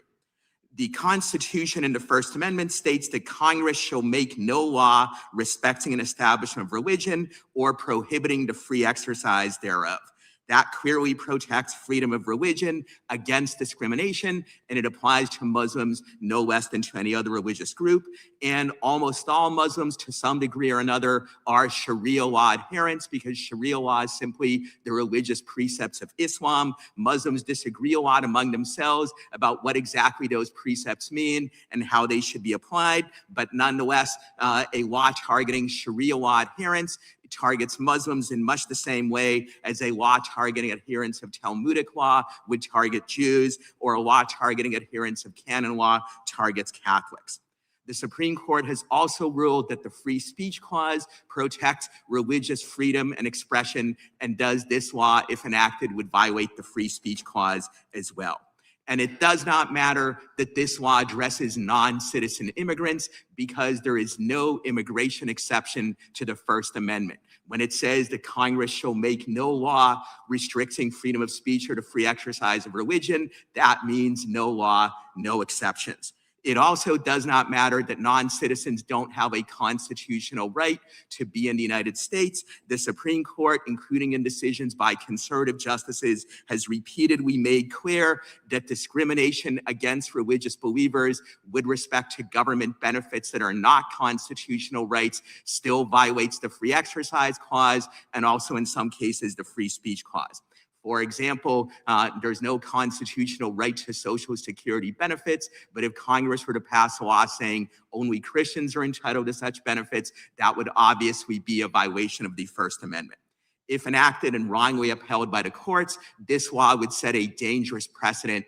The Constitution and the First Amendment states that Congress shall make no law respecting an establishment of religion or prohibiting the free exercise thereof. That clearly protects freedom of religion against discrimination, and it applies to Muslims no less than to any other religious group. And almost all Muslims, to some degree or another, are Sharia law adherents because Sharia law is simply the religious precepts of Islam. Muslims disagree a lot among themselves about what exactly those precepts mean and how they should be applied, but nonetheless, a law targeting Sharia law adherents targets Muslims in much the same way as a law targeting adherents of Talmudic law would target Jews, or a law targeting adherents of canon law targets Catholics. The Supreme Court has also ruled that the Free Speech Clause protects religious freedom and expression, and does this law, if enacted, would violate the Free Speech Clause as well. And it does not matter that this law addresses non-citizen immigrants, because there is no immigration exception to the First Amendment. When it says that Congress shall make no law restricting freedom of speech or the free exercise of religion, that means no law, no exceptions. It also does not matter that non-citizens don't have a constitutional right to be in the United States. The Supreme Court, including in decisions by conservative justices, has repeatedly made clear that discrimination against religious believers with respect to government benefits that are not constitutional rights still violates the Free Exercise Clause, and also in some cases the Free Speech Clause. For example, there's no constitutional right to Social Security benefits, but if Congress were to pass a law saying only Christians are entitled to such benefits, that would obviously be a violation of the First Amendment. If enacted and wrongly upheld by the courts, this law would set a dangerous precedent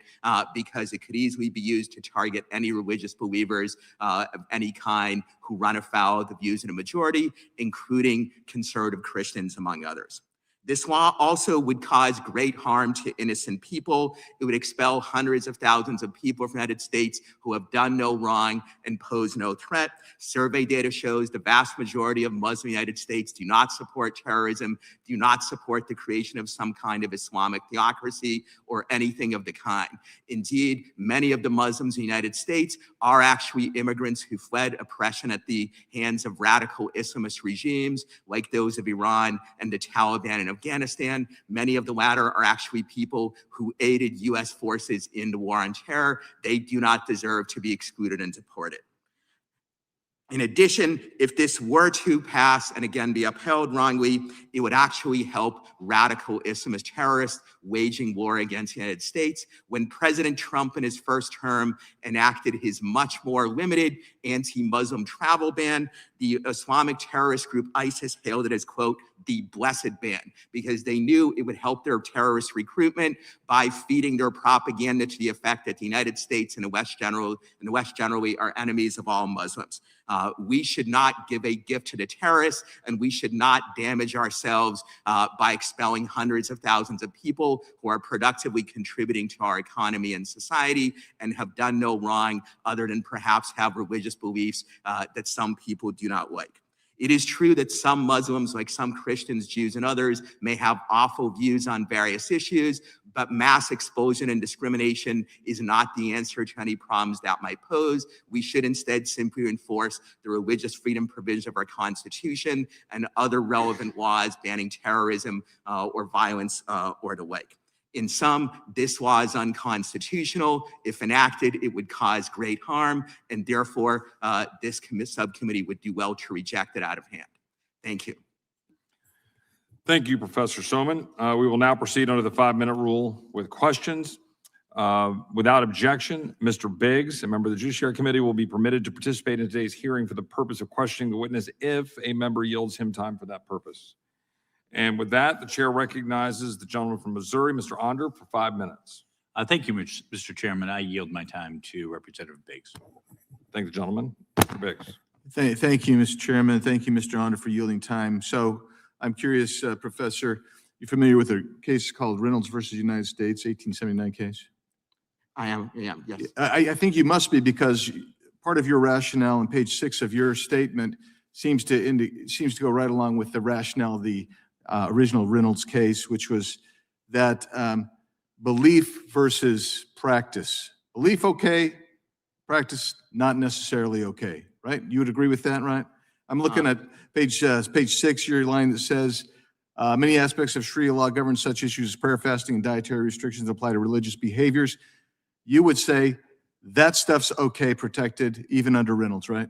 because it could easily be used to target any religious believers of any kind who run afoul of the views of the majority, including conservative Christians, among others. This law also would cause great harm to innocent people. It would expel hundreds of thousands of people from the United States who have done no wrong and pose no threat. Survey data shows the vast majority of Muslims in the United States do not support terrorism, do not support the creation of some kind of Islamic theocracy or anything of the kind. Indeed, many of the Muslims in the United States are actually immigrants who fled oppression at the hands of radical Islamist regimes like those of Iran and the Taliban in Afghanistan. Many of the latter are actually people who aided U.S. forces in the war on terror. They do not deserve to be excluded and deported. In addition, if this were to pass and again be upheld wrongly, it would actually help radical Islamist terrorists waging war against the United States. When President Trump in his first term enacted his much more limited anti-Muslim travel ban, the Islamic terrorist group ISIS hailed it as, quote, the blessed ban, because they knew it would help their terrorist recruitment by feeding their propaganda to the effect that the United States and the West generally are enemies of all Muslims. We should not give a gift to the terrorists, and we should not damage ourselves by expelling hundreds of thousands of people who are productively contributing to our economy and society and have done no wrong other than perhaps have religious beliefs that some people do not like. It is true that some Muslims, like some Christians, Jews, and others, may have awful views on various issues, but mass expulsion and discrimination is not the answer to any problems that might pose. We should instead simply enforce the religious freedom provisions of our Constitution and other relevant laws banning terrorism or violence or the like. In sum, this law is unconstitutional. If enacted, it would cause great harm, and therefore, this subcommittee would do well to reject it out of hand. Thank you. Thank you, Professor Somin. We will now proceed under the 5-minute rule with questions. Without objection, Mr. Biggs, a member of the Judiciary Committee, will be permitted to participate in today's hearing for the purpose of questioning the witness if a member yields him time for that purpose. And with that, the chair recognizes the gentleman from Missouri, Mr. Onder, for 5 minutes. Thank you, Mr. Chairman. I yield my time to Representative Biggs. Thank the gentleman. Mr. Biggs. Thank you, Mr. Chairman. Thank you, Mr. Honor, for yielding time. So I'm curious, Professor, you familiar with a case called Reynolds versus United States, 1879 case? I am, yes. I think you must be, because part of your rationale on page 6 of your statement seems to go right along with the rationale of the original Reynolds case, which was that belief versus practice. Belief okay, practice not necessarily okay, right? You would agree with that, right? I'm looking at page 6, your line that says, many aspects of Sharia law govern such issues as prayer, fasting, and dietary restrictions apply to religious behaviors. You would say that stuff's okay, protected, even under Reynolds, right?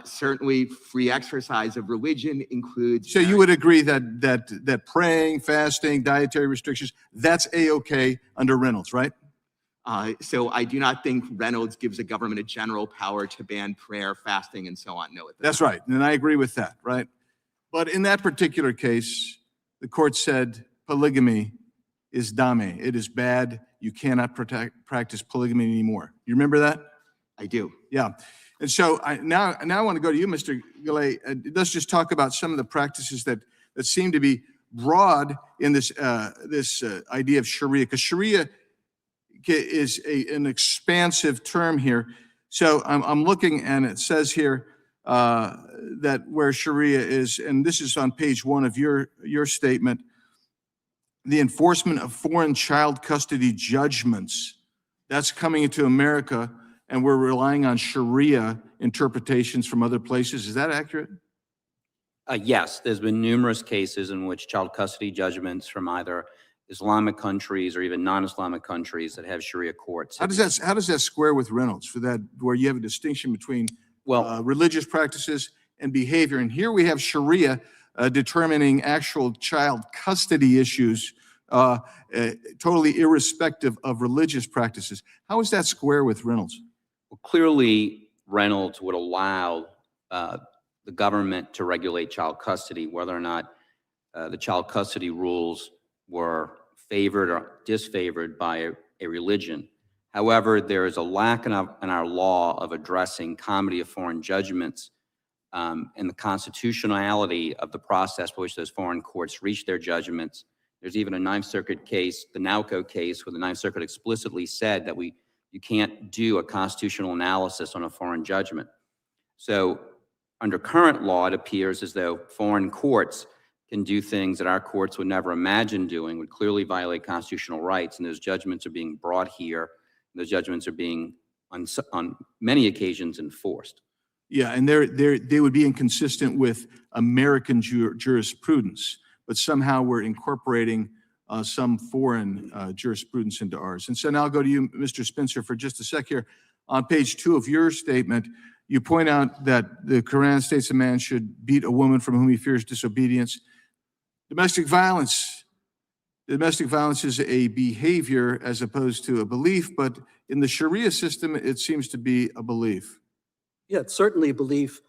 Certainly free exercise of religion includes. So you would agree that praying, fasting, dietary restrictions, that's A-okay under Reynolds, right? So I do not think Reynolds gives the government a general power to ban prayer, fasting, and so on. No, it does That's not. right, and I agree with that, right? But in that particular case, the court said polygamy is dame. It is bad. You cannot practice polygamy anymore. You remember that? I do. Yeah. And so now I want to go to you, Mr. Gelé. Let's just talk about some of the practices that seem to be broad in this idea of Sharia, because Sharia is an expansive term here. So I'm looking, and it says here that where Sharia is, and this is on page 1 of your statement, the enforcement of foreign child custody judgments, that's coming into America, and we're relying on Sharia interpretations from other places. Is that accurate? Yes, there's been numerous cases in which child custody judgments from either Islamic countries or even non-Islamic countries that have Sharia courts. How does that square with Reynolds, for that, where you have a distinction between religious practices and behavior? And here we have Sharia determining actual child custody issues, totally irrespective of religious practices. How is that square with Reynolds? Well, clearly, Reynolds would allow the government to regulate child custody, whether or not the child custody rules were favored or disfavored by a religion. However, there is a lack in our law of addressing comity of foreign judgments and the constitutionality of the process by which those foreign courts reach their judgments. There's even a Ninth Circuit case, the Nauco case, where the Ninth Circuit explicitly said that you can't do a constitutional analysis on a foreign judgment. So under current law, it appears as though foreign courts can do things that our courts would never imagine doing, would clearly violate constitutional rights, and those judgments are being brought here. Those judgments are being, on many occasions, enforced. Yeah, and they would be inconsistent with American jurisprudence, but somehow we're incorporating some foreign jurisprudence into ours. And so now I'll go to you, Mr. Spencer, for just a sec here. On page 2 of your statement, you point out that the Quran states a man should beat a woman from whom he fears disobedience. Domestic violence is a behavior as opposed to a belief, but in the Sharia system, it seems to be a belief. Yeah, it's certainly a belief.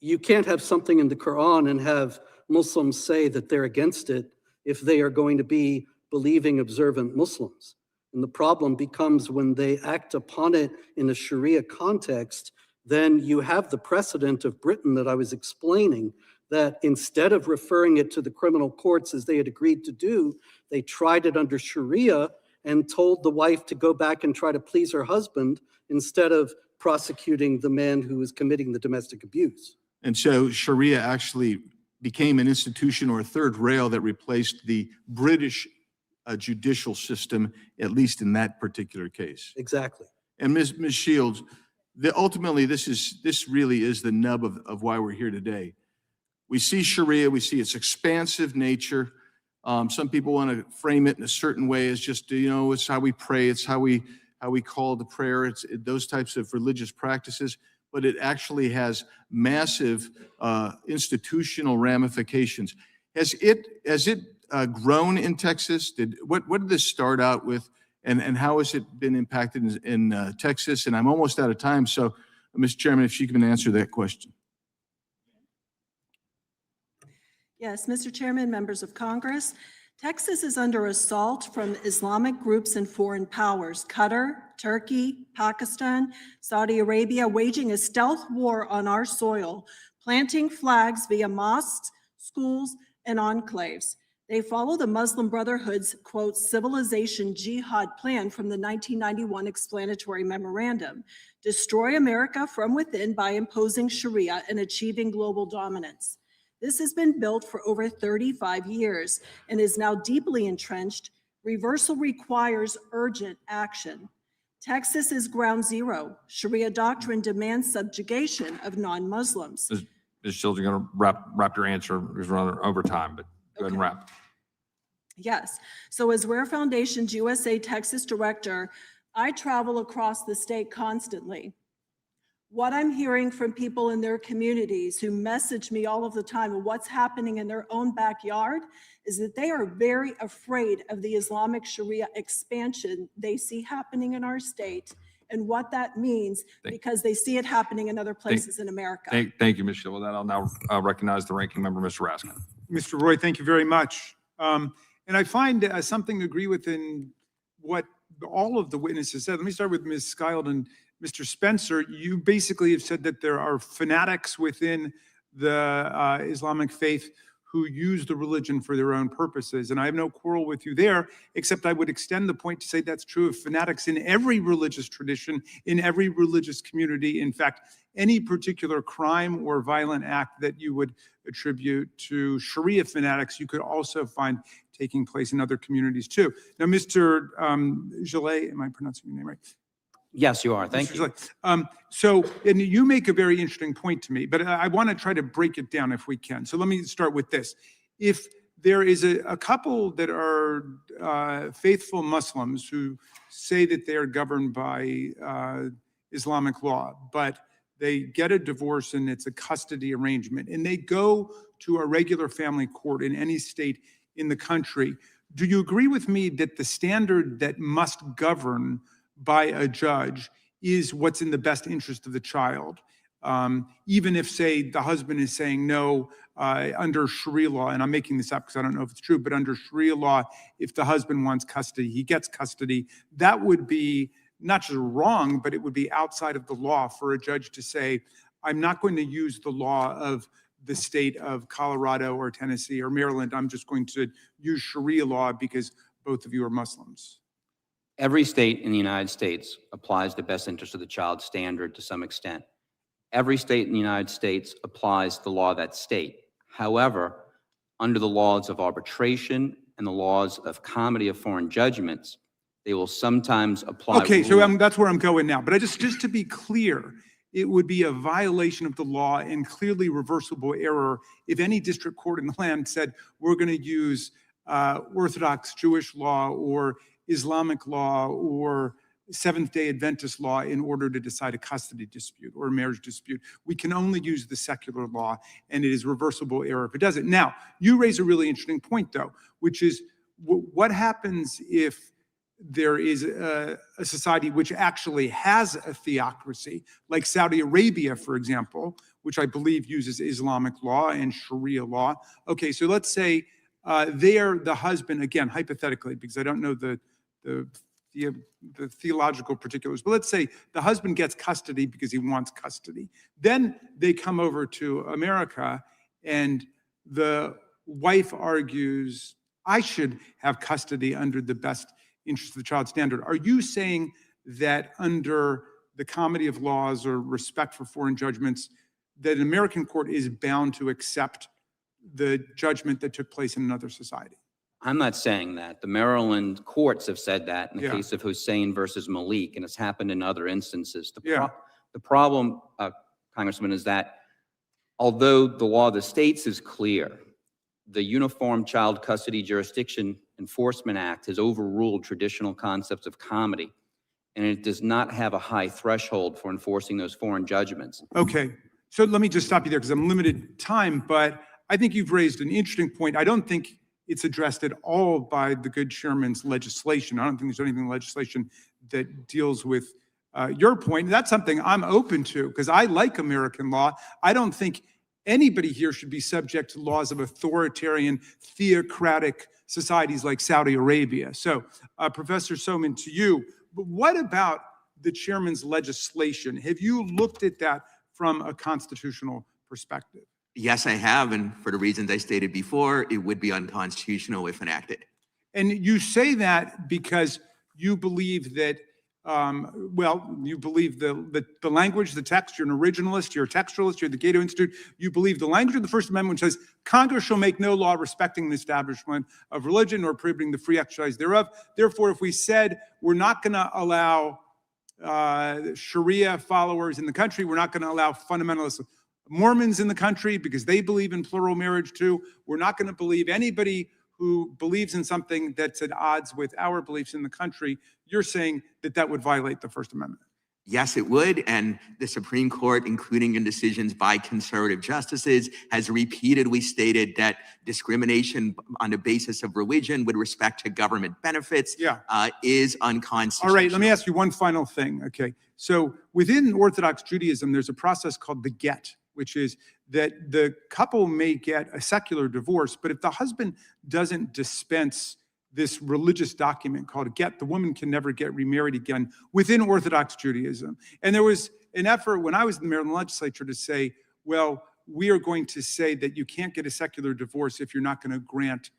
You can't have something in the Quran and have Muslims say that they're against it if they are going to be believing, observant Muslims. And the problem becomes when they act upon it in a Sharia context, then you have the precedent of Britain that I was explaining, that instead of referring it to the criminal courts as they had agreed to do, they tried it under Sharia and told the wife to go back and try to please her husband instead of prosecuting the man who was committing the domestic abuse. And so Sharia actually became an institution or a third rail that replaced the British judicial system, at least in that particular case. Exactly. And Ms. Shields, ultimately, this really is the nub of why we're here today. We see Sharia, we see its expansive nature. Some people want to frame it in a certain way as just, it's how we pray, it's how we call the prayer, it's those types of religious practices, but it actually has massive institutional ramifications. Has it grown in Texas? What did this start out with, and how has it been impacted in Texas? And I'm almost out of time, so Mr. Chairman, if you can answer that question. Yes, Mr. Chairman, members of Congress, Texas is under assault from Islamic groups and foreign powers, Qatar, Turkey, Pakistan, Saudi Arabia, waging a stealth war on our soil, planting flags via mosques, schools, and enclaves. They follow the Muslim Brotherhood's, quote, civilization jihad plan from the 1991 explanatory memorandum: destroy America from within by imposing Sharia and achieving global dominance. This has been built for over 35 years and is now deeply entrenched. Reversal requires urgent action. Texas is ground zero. Sharia doctrine demands subjugation of non-Muslims. Ms. Shields, you're going to wrap your answer because we're running over time, but go ahead and wrap. Yes. So as Rare Foundation's USA Texas Director, I travel across the state constantly. What I'm hearing from people in their communities who message me all of the time of what's happening in their own backyard is that they are very afraid of the Islamic Sharia expansion they see happening in our state and what that means because they see it happening in other places in America. Thank you, Ms. Shield. With that, I'll now recognize the ranking member, Mr. Raskin. Mr. Roy, thank you very much. And I find something to agree with in what all of the witnesses said. Let me start with Ms. Schild and Mr. Spencer. You basically have said that there are fanatics within the Islamic faith who use the religion for their own purposes. And I have no quarrel with you there, except I would extend the point to say that's true of fanatics in every religious tradition, in every religious community. In fact, any particular crime or violent act that you would attribute to Sharia fanatics, you could also find taking place in other communities too. Now, Mr. Gelé, am I pronouncing your name right? Yes, you are. Thank you. So, and you make a very interesting point to me, but I want to try to break it down if we can. So let me start with this. If there is a couple that are faithful Muslims who say that they are governed by Islamic law, but they get a divorce and it's a custody arrangement, and they go to a regular family court in any state in the country, do you agree with me that the standard that must govern by a judge is what's in the best interest of the child? Even if, say, the husband is saying no, under Sharia law, and I'm making this up because I don't know if it's true, but under Sharia law, if the husband wants custody, he gets custody. That would be not just wrong, but it would be outside of the law for a judge to say, I'm not going to use the law of the state of Colorado or Tennessee or Maryland. I'm just going to use Sharia law because both of you are Muslims. Every state in the United States applies the best interest of the child standard to some extent. Every state in the United States applies the law of that state. However, under the laws of arbitration and the laws of comity of foreign judgments, they will sometimes apply. Okay, so that's where I'm going now. But just to be clear, it would be a violation of the law and clearly reversible error if any district court in the land said, we're going to use Orthodox Jewish law or Islamic law or Seventh-day Adventist law in order to decide a custody dispute or a marriage dispute. We can only use the secular law, and it is reversible error if it does it. Now, you raise a really interesting point, though, which is what happens if there is a society which actually has a theocracy, like Saudi Arabia, for example, which I believe uses Islamic law and Sharia law. Okay, so let's say there the husband, again, hypothetically, because I don't know the theological particulars, but let's say the husband gets custody because he wants custody. Then they come over to America and the wife argues, I should have custody under the best interest of the child standard. Are you saying that under the comity of laws or respect for foreign judgments, that an American court is bound to accept the judgment that took place in another society? I'm not saying that. The Maryland courts have said that in the case of Hussein versus Malik, and it's happened in other instances. The problem, Congressman, is that although the law of the states is clear, the Uniform Child Custody Jurisdiction Enforcement Act has overruled traditional concepts of comity, and it does not have a high threshold for enforcing those foreign judgments. Okay, so let me just stop you there because I'm limited time, but I think you've raised an interesting point. I don't think it's addressed at all by the good chairman's legislation. I don't think there's anything in legislation that deals with your point. That's something I'm open to because I like American law. I don't think anybody here should be subject to laws of authoritarian, theocratic societies like Saudi Arabia. So, Professor Somin, to you, but what about the chairman's legislation? Have you looked at that from a constitutional perspective? Yes, I have, and for the reasons I stated before, it would be unconstitutional if enacted. And you say that because you believe that, you believe the language, the text, you're an originalist, you're a textualist, you're the Cato Institute, you believe the language of the First Amendment says, Congress shall make no law respecting the establishment of religion or prohibiting the free exercise thereof. Therefore, if we said we're not going to allow Sharia followers in the country, we're not going to allow fundamentalist Mormons in the country because they believe in plural marriage too, we're not going to believe anybody who believes in something that's at odds with our beliefs in the country, you're saying that that would violate the First Amendment. Yes, it would, and the Supreme Court, including in decisions by conservative justices, has repeatedly stated that discrimination on the basis of religion with respect to government benefits is unconstitutional. All right, let me ask you one final thing, okay? So within Orthodox Judaism, there's a process called the get, which is that the couple may get a secular divorce, but if the husband doesn't dispense this religious document called a get, the woman can never get remarried again within Orthodox Judaism. And there was an effort when I was in the Maryland legislature to say, well, we are going to say that you can't get a secular divorce if you're not going to grant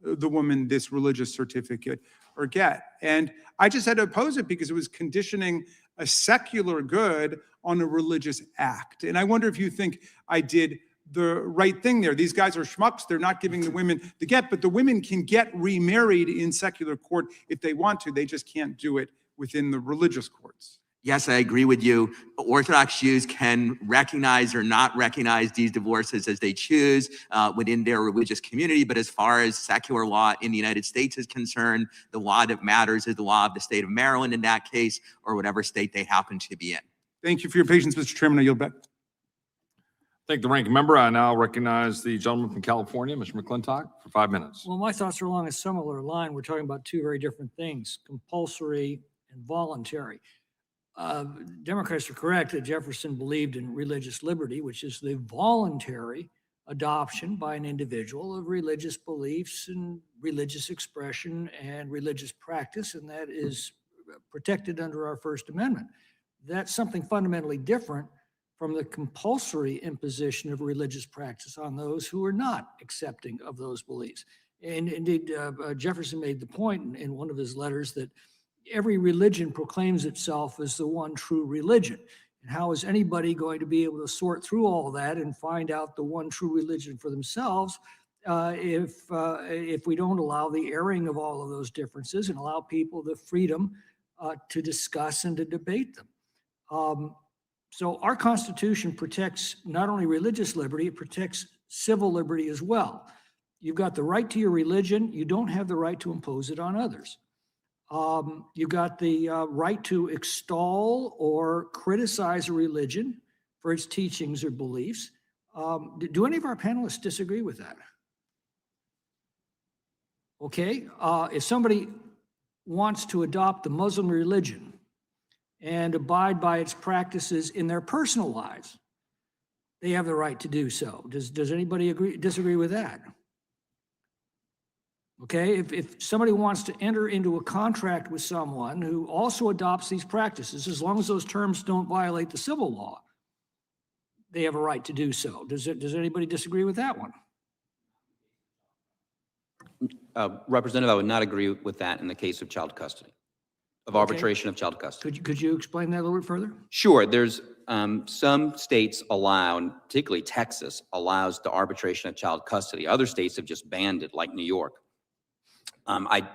the woman this religious certificate or get. And I just had to oppose it because it was conditioning a secular good on a religious act. And I wonder if you think I did the right thing there. These guys are schmucks. They're not giving the women the get, but the women can get remarried in secular court if they want to. They just can't do it within the religious courts. Yes, I agree with you. Orthodox Jews can recognize or not recognize these divorces as they choose within their religious community. But as far as secular law in the United States is concerned, the law that matters is the law of the state of Maryland in that case, or whatever state they happen to be in. Thank you for your patience, Mr. Chairman. I yield back. Thank the ranking member. I now recognize the gentleman from California, Mr. McClintock, for 5 minutes. Well, my thoughts are along a similar line. We're talking about two very different things, compulsory and voluntary. Democrats are correct that Jefferson believed in religious liberty, which is the voluntary adoption by an individual of religious beliefs and religious expression and religious practice, and that is protected under our First Amendment. That's something fundamentally different from the compulsory imposition of religious practice on those who are not accepting of those beliefs. And indeed, Jefferson made the point in one of his letters that every religion proclaims itself as the one true religion. And how is anybody going to be able to sort through all that and find out the one true religion for themselves if we don't allow the airing of all of those differences and allow people the freedom to discuss and to debate them? So our Constitution protects not only religious liberty, it protects civil liberty as well. You've got the right to your religion. You don't have the right to impose it on others. You've got the right to extol or criticize a religion for its teachings or beliefs. Do any of our panelists disagree with that? Okay, if somebody wants to adopt the Muslim religion and abide by its practices in their personal lives, they have the right to do so. Does anybody disagree with that? Okay, if somebody wants to enter into a contract with someone who also adopts these practices, as long as those terms don't violate the civil law, they have a right to do so. Does anybody disagree with that one? Representative, I would not agree with that in the case of child custody, of arbitration of child custody. Could you explain that a little bit further? Sure. There's some states allow, particularly Texas, allows the arbitration of child custody. Other states have just banned it, like New York.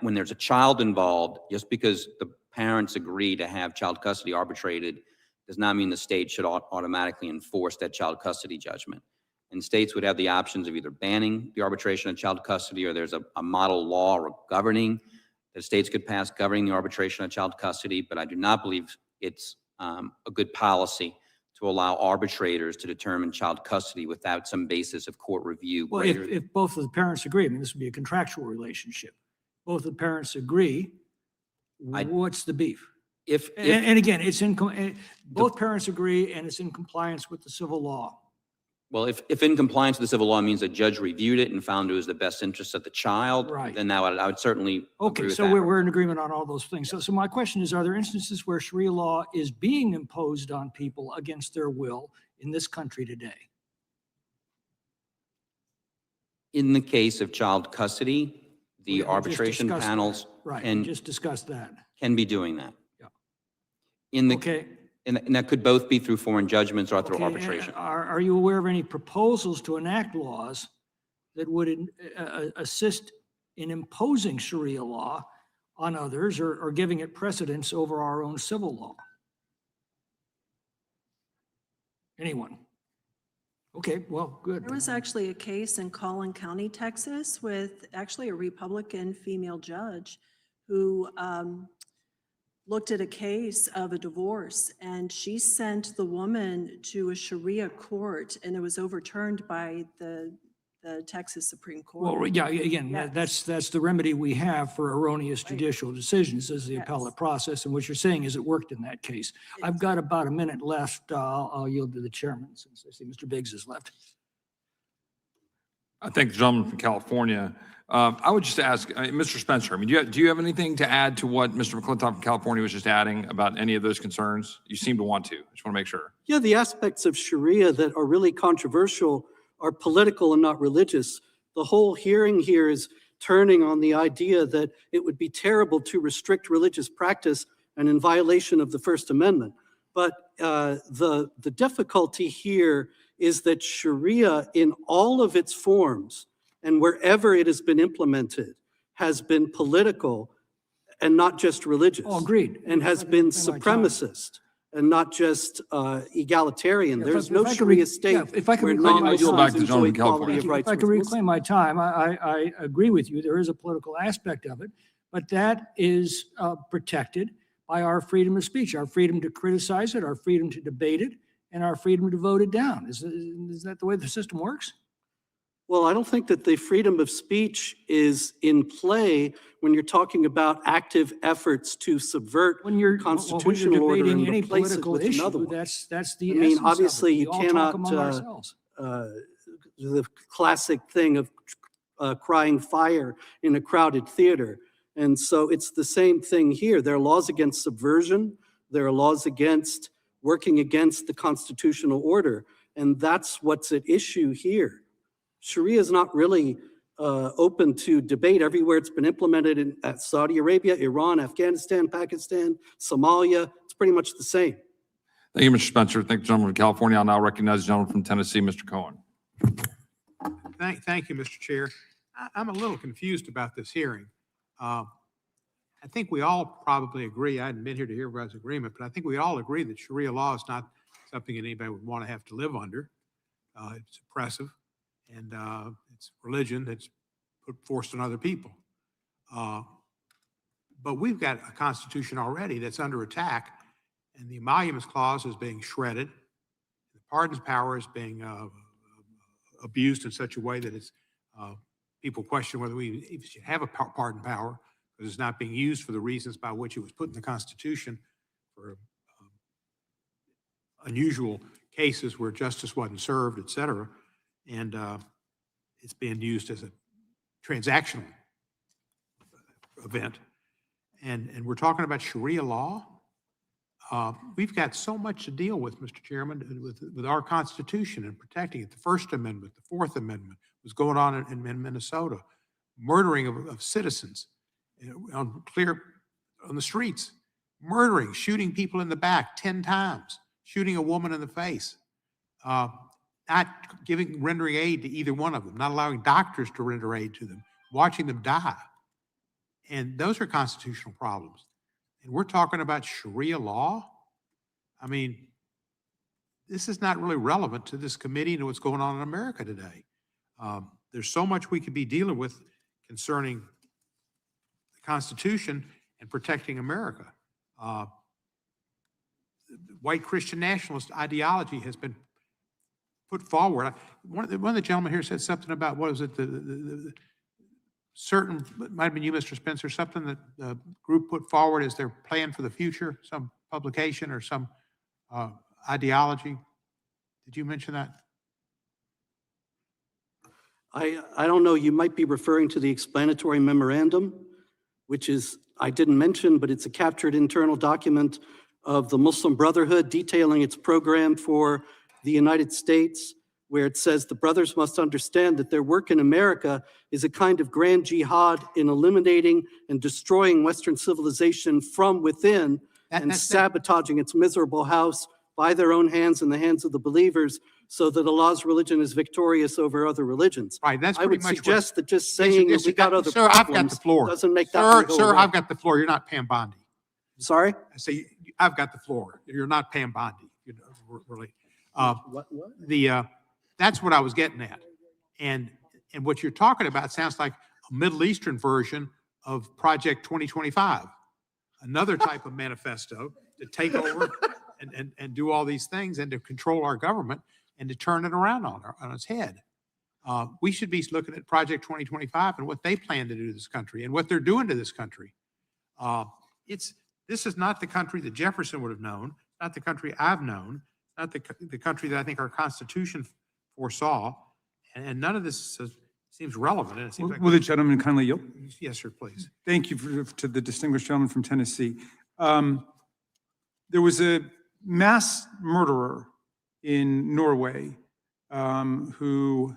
When there's a child involved, just because the parents agree to have child custody arbitrated does not mean the state should automatically enforce that child custody judgment. And states would have the options of either banning the arbitration of child custody, or there's a model law governing that states could pass governing the arbitration of child custody. But I do not believe it's a good policy to allow arbitrators to determine child custody without some basis of court review. Well, if both of the parents agree, I mean, this would be a contractual relationship. Both the parents agree, what's the beef? And again, both parents agree and it's in compliance with the civil law. Well, if in compliance with the civil law means a judge reviewed it and found it was the best interest of the child, Right. then I would certainly agree Okay, with so that. we're in agreement on all those things. So my question is, are there instances where Sharia law is being imposed on people against their will in this country today? In the case of child custody, the We just arbitration discussed that. panels Right, we can, just discussed that. can be doing that. Yeah. In the, Okay. and that could both be through foreign judgments or through Okay, arbitration. Are you aware of any proposals to enact laws that would assist in imposing Sharia law on others or giving it precedence over our own civil law? Anyone? Okay, well, good. There was actually a case in Collin County, Texas, with actually a Republican female judge who looked at a case of a divorce, and she sent the woman to a Sharia court, and it was overturned by the Texas Supreme Court. Well, yeah, again, Yes. that's the remedy we have for erroneous Right. judicial decisions is the Yes. appellate process. And what you're saying is it worked in that case. I've got about a minute left. I'll yield to the chairman since I see Mr. Biggs is left. I thank the gentleman from California. I would just ask, Mr. Spencer, I mean, do you have anything to add to what Mr. McClintock from California was just adding about any of those concerns? You seem to want to. I just want to make sure. Yeah, the aspects of Sharia that are really controversial are political and not religious. The whole hearing here is turning on the idea that it would be terrible to restrict religious practice and in violation of the First Amendment. But the difficulty here is that Sharia in all of its forms and wherever it has been implemented has been political and not just religious. Oh, agreed. And has If I been could reclaim my time. supremacist and not just egalitarian. Yeah, There's if no I could re- Sharia state yeah, if I could where reclaim my You'll back non-Muslims to John enjoy from equality California. of rights If I could with Muslims. reclaim my time, I agree with you. There is a political aspect of it, but that is protected by our freedom of speech, our freedom to criticize it, our freedom to debate it, and our freedom to vote it down. Is that the way the system works? Well, I don't think that the freedom of speech is in play when you're talking about active efforts to subvert When you're constitutional order debating and any replace it political with another issue, one. that's the I mean, essence of it. obviously, We you all talk cannot, among ourselves. The classic thing of crying fire in a crowded theater. And so it's the same thing here. There are laws against subversion. There are laws against working against the constitutional order. And that's what's at issue here. Sharia is not really open to debate everywhere it's been implemented in Saudi Arabia, Iran, Afghanistan, Pakistan, Somalia. It's pretty much the same. Thank you, Mr. Spencer. Thank the gentleman from California. I'll now recognize the gentleman from Tennessee, Mr. Cohen. Thank you, Mr. Chair. I'm a little confused about this hearing. I think we all probably agree, I hadn't been here to hear everybody's agreement, but I think we all agree that Sharia law is not something that anybody would want to have to live under. It's oppressive, and it's religion that's forced on other people. But we've got a constitution already that's under attack, and the emoluments clause is being shredded. The pardons power is being abused in such a way that it's people question whether we even should have a pardon power because it's not being used for the reasons by which it was put in the Constitution for unusual cases where justice wasn't served, et cetera. And it's being used as a transactional event. And we're talking about Sharia law. We've got so much to deal with, Mr. Chairman, with our Constitution and protecting it. The First Amendment, the Fourth Amendment was going on in Minnesota, murdering of citizens on the streets, murdering, shooting people in the back 10 times, shooting a woman in the face, not rendering aid to either one of them, not allowing doctors to render aid to them, watching them die. And those are constitutional problems. And we're talking about Sharia law. I mean, this is not really relevant to this committee and what's going on in America today. There's so much we could be dealing with concerning the Constitution and protecting America. White Christian nationalist ideology has been put forward. One of the gentlemen here said something about, what was it, the certain, it might have been you, Mr. Spencer, something that the group put forward as their plan for the future, some publication or some ideology. Did you mention that? I don't know, you might be referring to the explanatory memorandum, which is, I didn't mention, but it's a captured internal document of the Muslim Brotherhood detailing its program for the United States, where it says the brothers must understand that their work in America is a kind of grand jihad in eliminating and destroying Western civilization from within and sabotaging its miserable house by their own hands and the hands of the believers, so that Allah's religion is victorious over other religions. Right, that's I pretty would much suggest that just saying that we got other Sir, I've got the problems floor. doesn't make that one go Sir, away. I've got the floor. You're not Pam Bondi. Sorry? I say, I've got the floor. You're not Pam Bondi, you know, really. What? That's what I was getting at. And what you're talking about sounds like a Middle Eastern version of Project 2025, another type of manifesto to take over and do all these things and to control our government and to turn it around on its head. We should be looking at Project 2025 and what they plan to do to this country and what they're doing to this country. This is not the country that Jefferson would have known, not the country I've known, not the country that I think our Constitution foresaw, and none of this seems relevant. And it seems like Will the gentleman kindly yield? yes, sir, please. Thank you to the distinguished gentleman from Tennessee. There was a mass murderer in Norway who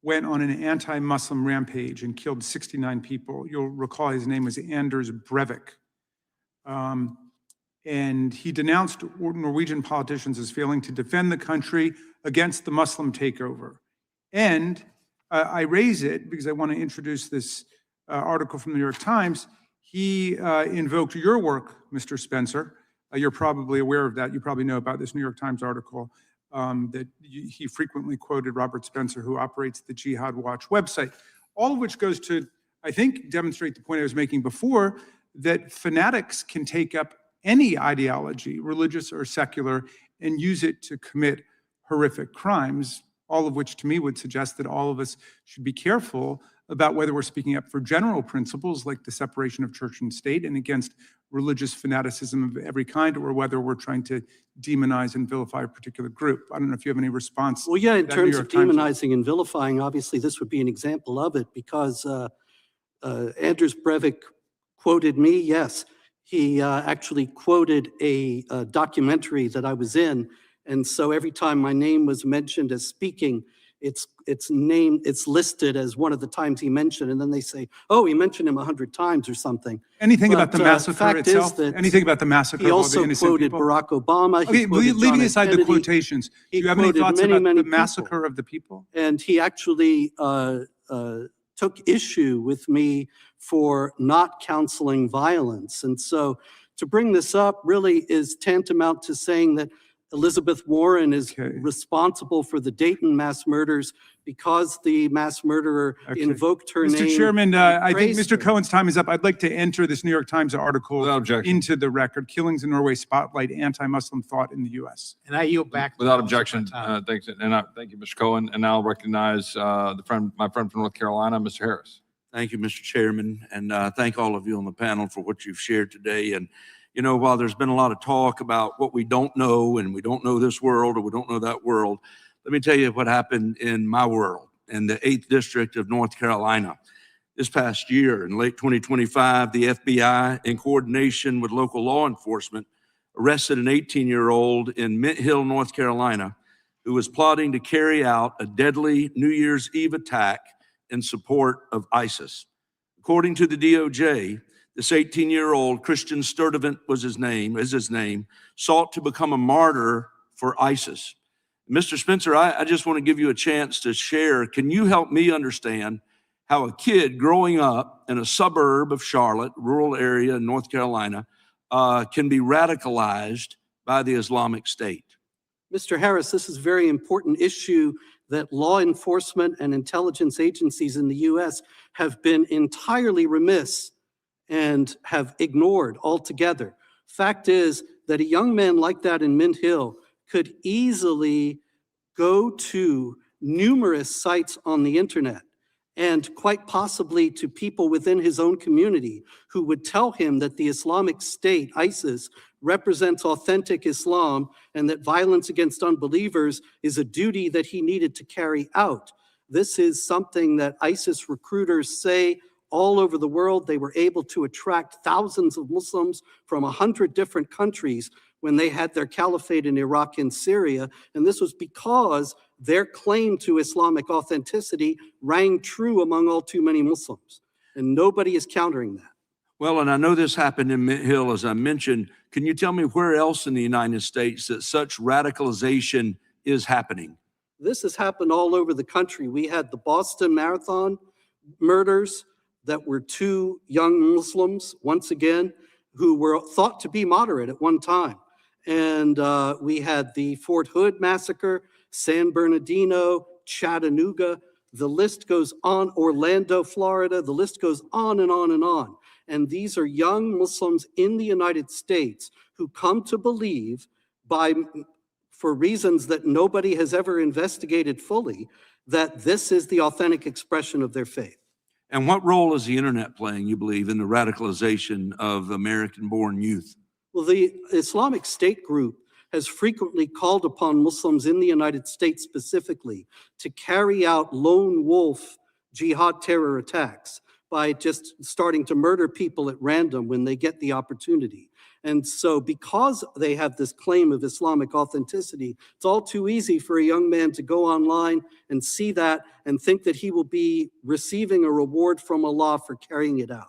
went on an anti-Muslim rampage and killed 69 people. You'll recall his name was Anders Breivik. And he denounced Norwegian politicians as failing to defend the country against the Muslim takeover. And I raise it because I want to introduce this article from the New York Times. He invoked your work, Mr. Spencer. You're probably aware of that. You probably know about this New York Times article that he frequently quoted Robert Spencer, who operates the Jihad Watch website. All of which goes to, I think, demonstrate the point I was making before, that fanatics can take up any ideology, religious or secular, and use it to commit horrific crimes, all of which to me would suggest that all of us should be careful about whether we're speaking up for general principles like the separation of church and state and against religious fanaticism of every kind, or whether we're trying to demonize and vilify a particular group. I don't know if you have any response. Well, yeah, in to that terms New of York Times demonizing and vilifying, obviously this would be an example of it because Anders Breivik quoted me, yes. He actually quoted a documentary that I was in. And so every time my name was mentioned as speaking, it's listed as one of the times he mentioned. And then they say, oh, he mentioned him 100 times or something. Anything about the But, massacre fact is itself? that Anything about the massacre He of all the also innocent quoted people? Barack Obama. Okay, He quoted leaving John F. aside the Kennedy. quotations, do He you have any quoted thoughts many, about many the people. massacre of the people? And he actually took issue with me for not counseling violence. And so to bring this up really is tantamount to saying that Elizabeth Warren is Okay. responsible for the Dayton mass murders because the mass murderer Okay. invoked her name. Mr. Chairman, and I think praised Mr. her. Cohen's time is up. I'd like to enter this New York Times article Without objection. into the record. Killings in Norway spotlight anti-Muslim thought in the U.S. And I yield back. Without the balance of my objection, time. thanks, thank you, Mr. Cohen. And now I'll recognize my friend from North Carolina, Mr. Harris. Thank you, Mr. Chairman, and thank all of you on the panel for what you've shared today. And, you know, while there's been a lot of talk about what we don't know, and we don't know this world or we don't know that world, let me tell you what happened in my world, in the 8th District of North Carolina. This past year, in late 2025, the FBI, in coordination with local law enforcement, arrested an 18-year-old in Mint Hill, North Carolina, who was plotting to carry out a deadly New Year's Eve attack in support of ISIS. According to the DOJ, this 18-year-old, Christian Sturdivant is his name, sought to become a martyr for ISIS. Mr. Spencer, I just want to give you a chance to share. Can you help me understand how a kid growing up in a suburb of Charlotte, rural area in North Carolina, can be radicalized by the Islamic State? Mr. Harris, this is a very important issue that law enforcement and intelligence agencies in the U.S. have been entirely remiss and have ignored altogether. Fact is that a young man like that in Mint Hill could easily go to numerous sites on the internet and quite possibly to people within his own community who would tell him that the Islamic State, ISIS, represents authentic Islam and that violence against unbelievers is a duty that he needed to carry out. This is something that ISIS recruiters say all over the world. They were able to attract thousands of Muslims from 100 different countries when they had their caliphate in Iraq and Syria. And this was because their claim to Islamic authenticity rang true among all too many Muslims. And nobody is countering that. Well, and I know this happened in Mint Hill, as I mentioned. Can you tell me where else in the United States that such radicalization is happening? This has happened all over the country. We had the Boston Marathon murders that were 2 young Muslims, once again, who were thought to be moderate at one time. And we had the Fort Hood massacre, San Bernardino, Chattanooga. The list goes on, Orlando, Florida. The list goes on and on and on. And these are young Muslims in the United States who come to believe, for reasons that nobody has ever investigated fully, that this is the authentic expression of their faith. And what role is the internet playing, you believe, in the radicalization of American-born youth? Well, the Islamic State group has frequently called upon Muslims in the United States specifically to carry out lone wolf jihad terror attacks by just starting to murder people at random when they get the opportunity. And so because they have this claim of Islamic authenticity, it's all too easy for a young man to go online and see that and think that he will be receiving a reward from Allah for carrying it out.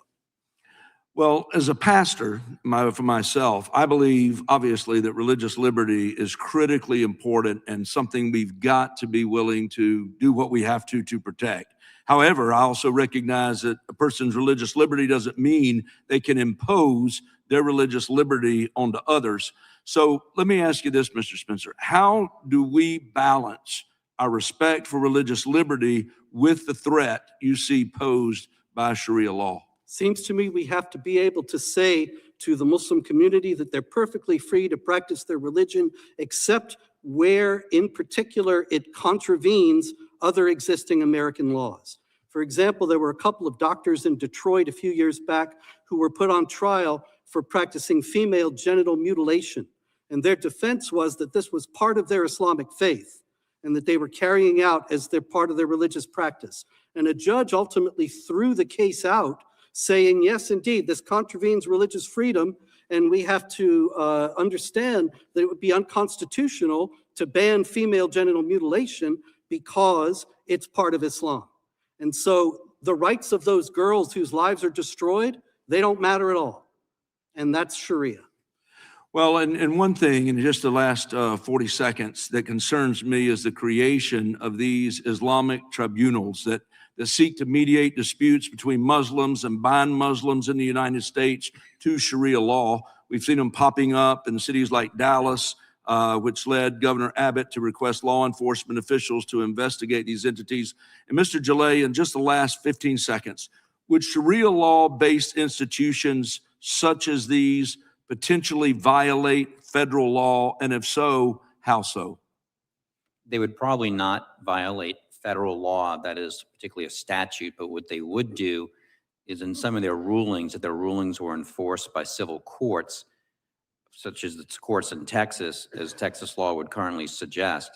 Well, as a pastor, for myself, I believe, obviously, that religious liberty is critically important and something we've got to be willing to do what we have to protect. However, I also recognize that a person's religious liberty doesn't mean they can impose their religious liberty onto others. So let me ask you this, Mr. Spencer. How do we balance our respect for religious liberty with the threat you see posed by Sharia law? Seems to me we have to be able to say to the Muslim community that they're perfectly free to practice their religion, except where in particular it contravenes other existing American laws. For example, there were a couple of doctors in Detroit a few years back who were put on trial for practicing female genital mutilation. And their defense was that this was part of their Islamic faith and that they were carrying out as their part of their religious practice. And a judge ultimately threw the case out, saying, yes, indeed, this contravenes religious freedom, and we have to understand that it would be unconstitutional to ban female genital mutilation because it's part of Islam. And so the rights of those girls whose lives are destroyed, they don't matter at all. And that's Sharia. Well, and one thing in just the last 40 seconds that concerns me is the creation of these Islamic tribunals that seek to mediate disputes between Muslims and bind Muslims in the United States to Sharia law. We've seen them popping up in cities like Dallas, which led Governor Abbott to request law enforcement officials to investigate these entities. And Mr. Gelé, in just the last 15 seconds, would Sharia law-based institutions such as these potentially violate federal law? And if so, how so? They would probably not violate federal law, that is particularly a statute, but what they would do is in some of their rulings, that their rulings were enforced by civil courts, such as the courts in Texas, as Texas law would currently suggest,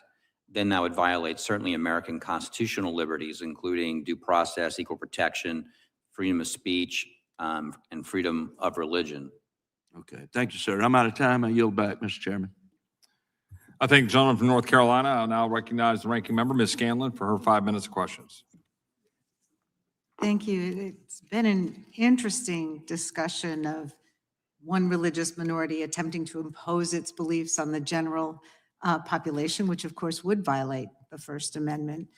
then that would violate certainly American constitutional liberties, including due process, equal protection, freedom of speech, and freedom of religion. Okay, thank you, sir. I'm out of time. I yield back, Mr. Chairman. I thank the gentleman from North Carolina. I'll now recognize the ranking member, Ms. Scanlon, for her 5 minutes of questions. Thank you. It's been an interesting discussion of one religious minority attempting to impose its beliefs on the general population, which of course would violate the First Amendment.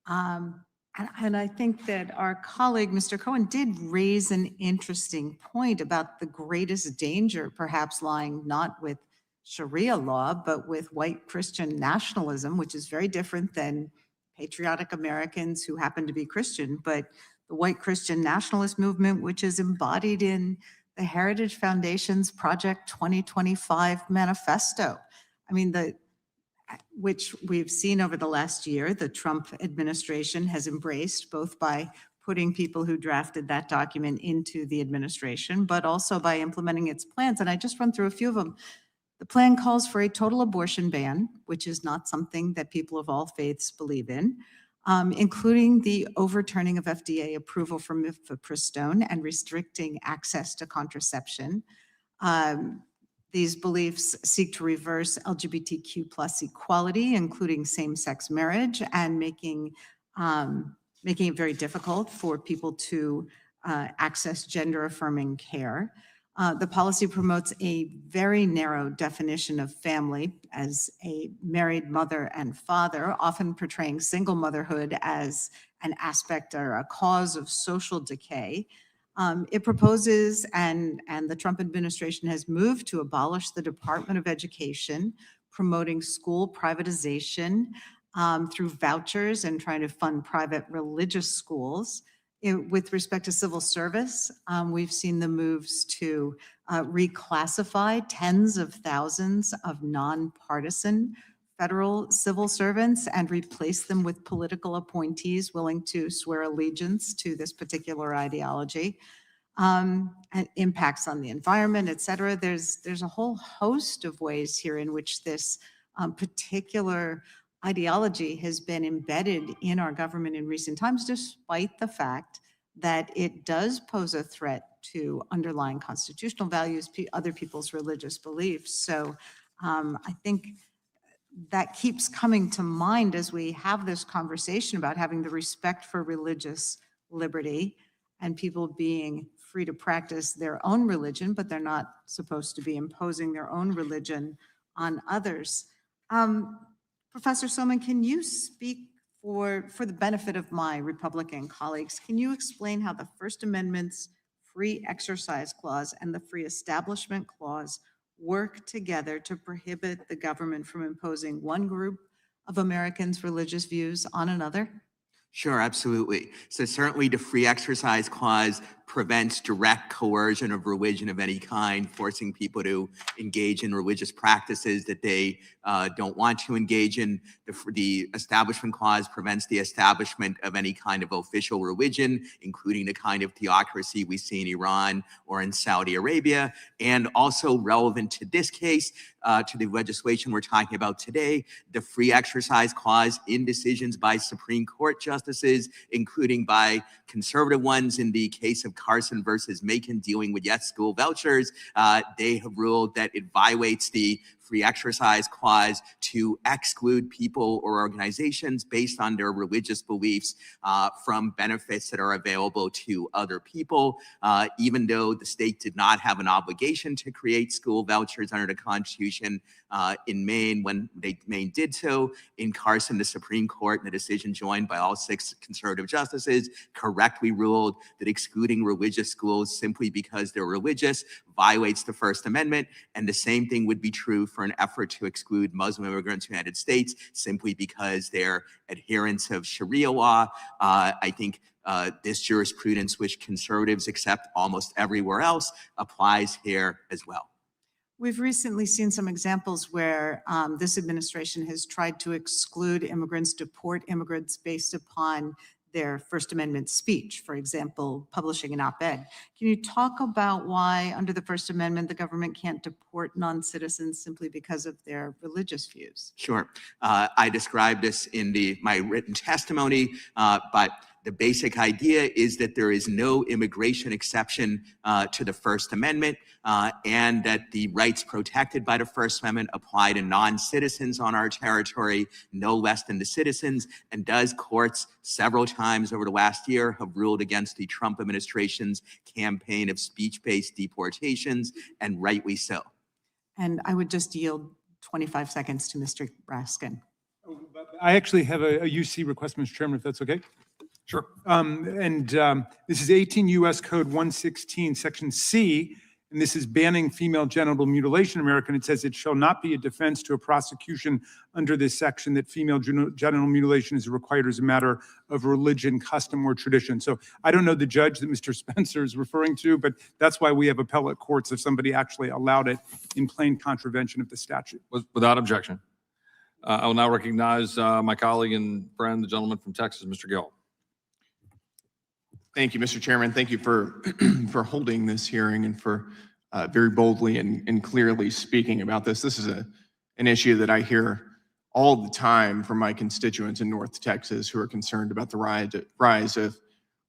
And I think that our colleague, Mr. Cohen, did raise an interesting point about the greatest danger perhaps lying not with Sharia law, but with white Christian nationalism, which is very different than patriotic Americans who happen to be Christian, but the white Christian nationalist movement, which is embodied in the Heritage Foundation's Project 2025 manifesto. I mean, which we've seen over the last year, the Trump administration has embraced, both by putting people who drafted that document into the administration, but also by implementing its plans. And I just run through a few of them. The plan calls for a total abortion ban, which is not something that people of all faiths believe in. including the overturning of FDA approval for mifepristone and restricting access to contraception. These beliefs seek to reverse LGBTQ plus equality, including same-sex marriage, and making it very difficult for people to access gender-affirming care. The policy promotes a very narrow definition of family as a married mother and father, often portraying single motherhood as an aspect or a cause of social decay. It proposes, and the Trump administration has moved to abolish the Department of Education, promoting school privatization through vouchers and trying to fund private religious schools. With respect to civil service, we've seen the moves to reclassify tens of thousands of nonpartisan federal civil servants and replace them with political appointees willing to swear allegiance to this particular ideology. And impacts on the environment, et cetera. There's a whole host of ways here in which this particular ideology has been embedded in our government in recent times, despite the fact that it does pose a threat to underlying constitutional values, other people's religious beliefs. So I think that keeps coming to mind as we have this conversation about having the respect for religious liberty and people being free to practice their own religion, but they're not supposed to be imposing their own religion on others. Professor Somin, can you speak for the benefit of my Republican colleagues? Can you explain how the First Amendment's Free Exercise Clause and the Free Establishment Clause work together to prohibit the government from imposing one group of Americans' religious views on another? Sure, absolutely. So certainly the Free Exercise Clause prevents direct coercion of religion of any kind, forcing people to engage in religious practices that they don't want to engage in. The Establishment Clause prevents the establishment of any kind of official religion, including the kind of theocracy we see in Iran or in Saudi Arabia. And also relevant to this case, to the legislation we're talking about today, the Free Exercise Clause in decisions by Supreme Court justices, including by conservative ones in the case of Carson versus Macon dealing with yes school vouchers, they have ruled that it violates the Free Exercise Clause to exclude people or organizations based on their religious beliefs from benefits that are available to other people, even though the state did not have an obligation to create school vouchers under the Constitution. In Maine, when Maine did so, in Carson, the Supreme Court, in a decision joined by all 6 conservative justices, correctly ruled that excluding religious schools simply because they're religious violates the First Amendment. And the same thing would be true for an effort to exclude Muslim immigrants in the United States simply because they're adherents of Sharia law. I think this jurisprudence, which conservatives accept almost everywhere else, applies here as well. We've recently seen some examples where this administration has tried to exclude immigrants, deport immigrants based upon their First Amendment speech, for example, publishing an op-ed. Can you talk about why, under the First Amendment, the government can't deport non-citizens simply because of their religious views? Sure. I described this in my written testimony, but the basic idea is that there is no immigration exception to the First Amendment, and that the rights protected by the First Amendment apply to non-citizens on our territory, no less than the citizens, and courts several times over the last year have ruled against the Trump administration's campaign of speech-based deportations, and rightly so. And I would just yield 25 seconds to Mr. Raskin. I actually have a UC request, Mr. Chairman, if that's okay. Sure. This is 18 U.S. Code 116, Section C, and this is banning female genital mutilation in America. And it says it shall not be a defense to a prosecution under this section that female genital mutilation is required as a matter of religion, custom, or tradition. So I don't know the judge that Mr. Spencer is referring to, but that's why we have appellate courts if somebody actually allowed it in plain contravention of the statute. Without objection. I will now recognize my colleague and friend, the gentleman from Texas, Mr. Gill. Thank you, Mr. Chairman. Thank you for for holding this hearing and for very boldly and clearly speaking about this. This is an issue that I hear all the time from my constituents in North Texas who are concerned about the rise of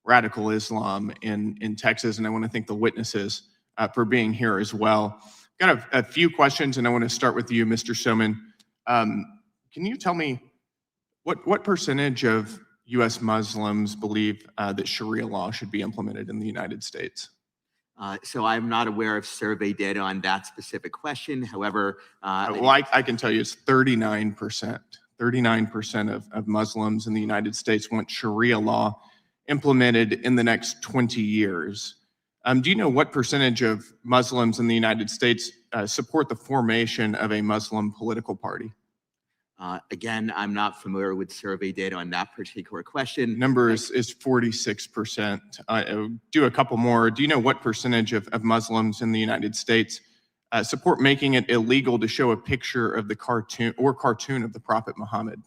radical Islam in Texas. And I want to thank the witnesses for being here as well. Got a few questions, and I want to start with you, Mr. Somin. Can you tell me what percentage of U.S. Muslims believe that Sharia law should be implemented in the United States? So I'm not aware of survey data on that specific question. However, Well, I can tell you it's 39%. 39% of Muslims in the United States want Sharia law implemented in the next 20 years. Do you know what percentage of Muslims in the United States support the formation of a Muslim political party? again, I'm not familiar with survey data on that particular question. Number is 46%. Do a couple more. Do you know what percentage of Muslims in the United States support making it illegal to show a picture of the cartoon of the Prophet Muhammad?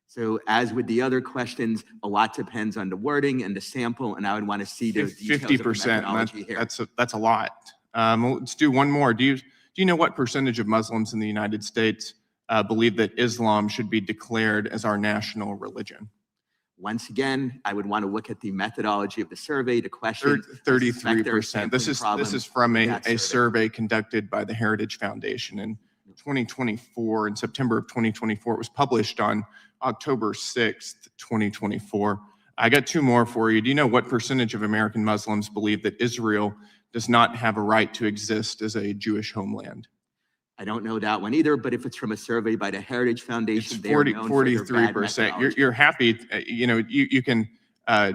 So as with the other questions, a lot depends on the wording and the sample, and I would want to see the details of the 50%. methodology here. That's a lot. Let's do one more. Do you know what percentage of Muslims in the United States believe that Islam should be declared as our national religion? Once again, I would want to look at the methodology of the survey, the question. 33%. This is from a survey conducted by the Heritage Foundation in 2024. In September of 2024, it was published on October 6th, 2024. I got two more for you. Do you know what percentage of American Muslims believe that Israel does not have a right to exist as a Jewish homeland? I don't know that one either, but if it's from a survey by the Heritage Foundation, It's they are known for their bad 43%. methodology. You're happy, you can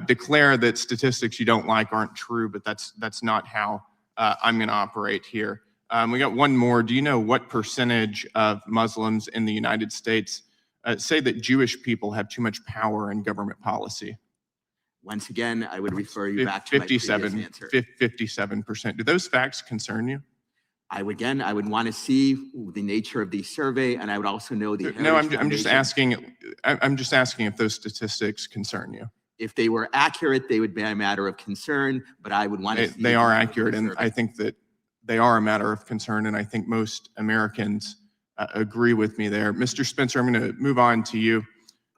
declare that statistics you don't like aren't true, but that's not how I'm going to operate here. We got one more. Do you know what percentage of Muslims in the United States say that Jewish people have too much power in government policy? Once again, I would refer you back to my previous answer. 57%. Do those facts concern you? I would want to see the nature of the survey, and I would also know the No, Heritage I'm just Foundation. I'm just asking if those statistics concern you. If they were accurate, they would be a matter of concern, but I would want to see. They are the accurate, and survey. I think that they are a matter of concern, and I think most Americans agree with me there. Mr. Spencer, I'm going to move on to you.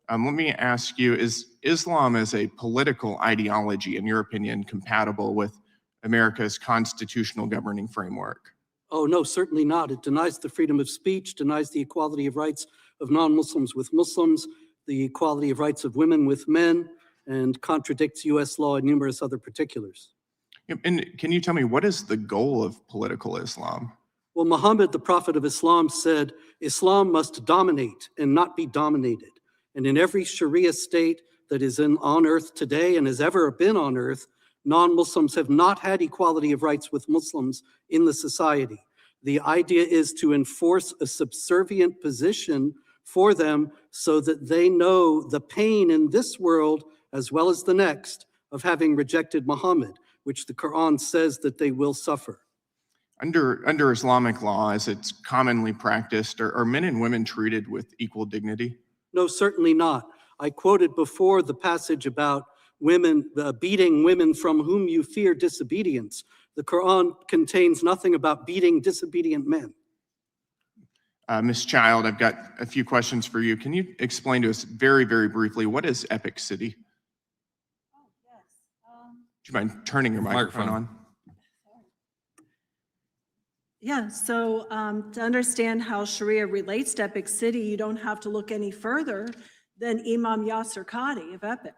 Let me ask you, is Islam as a political ideology, in your opinion, compatible with America's constitutional governing framework? Oh, no, certainly not. It denies the freedom of speech, denies the equality of rights of non-Muslims with Muslims, the equality of rights of women with men, and contradicts U.S. law in numerous other particulars. And can you tell me, what is the goal of political Islam? Well, Muhammad, the prophet of Islam, said, Islam must dominate and not be dominated. And in every Sharia state that is on earth today and has ever been on earth, non-Muslims have not had equality of rights with Muslims in the society. The idea is to enforce a subservient position for them so that they know the pain in this world as well as the next of having rejected Muhammad, which the Quran says that they will suffer. Under Islamic law, as it's commonly practiced, are men and women treated with equal dignity? No, certainly not. I quoted before the passage about women, beating women from whom you fear disobedience. The Quran contains nothing about beating disobedient men. Ms. Schild, I've got a few questions for you. Can you explain to us very, very briefly, what is Epic City? Oh, yes. Do you mind turning your microphone on? Yeah, so to understand how Sharia relates to Epic City, you don't have to look any further than Imam Yasir Qadi of Epic.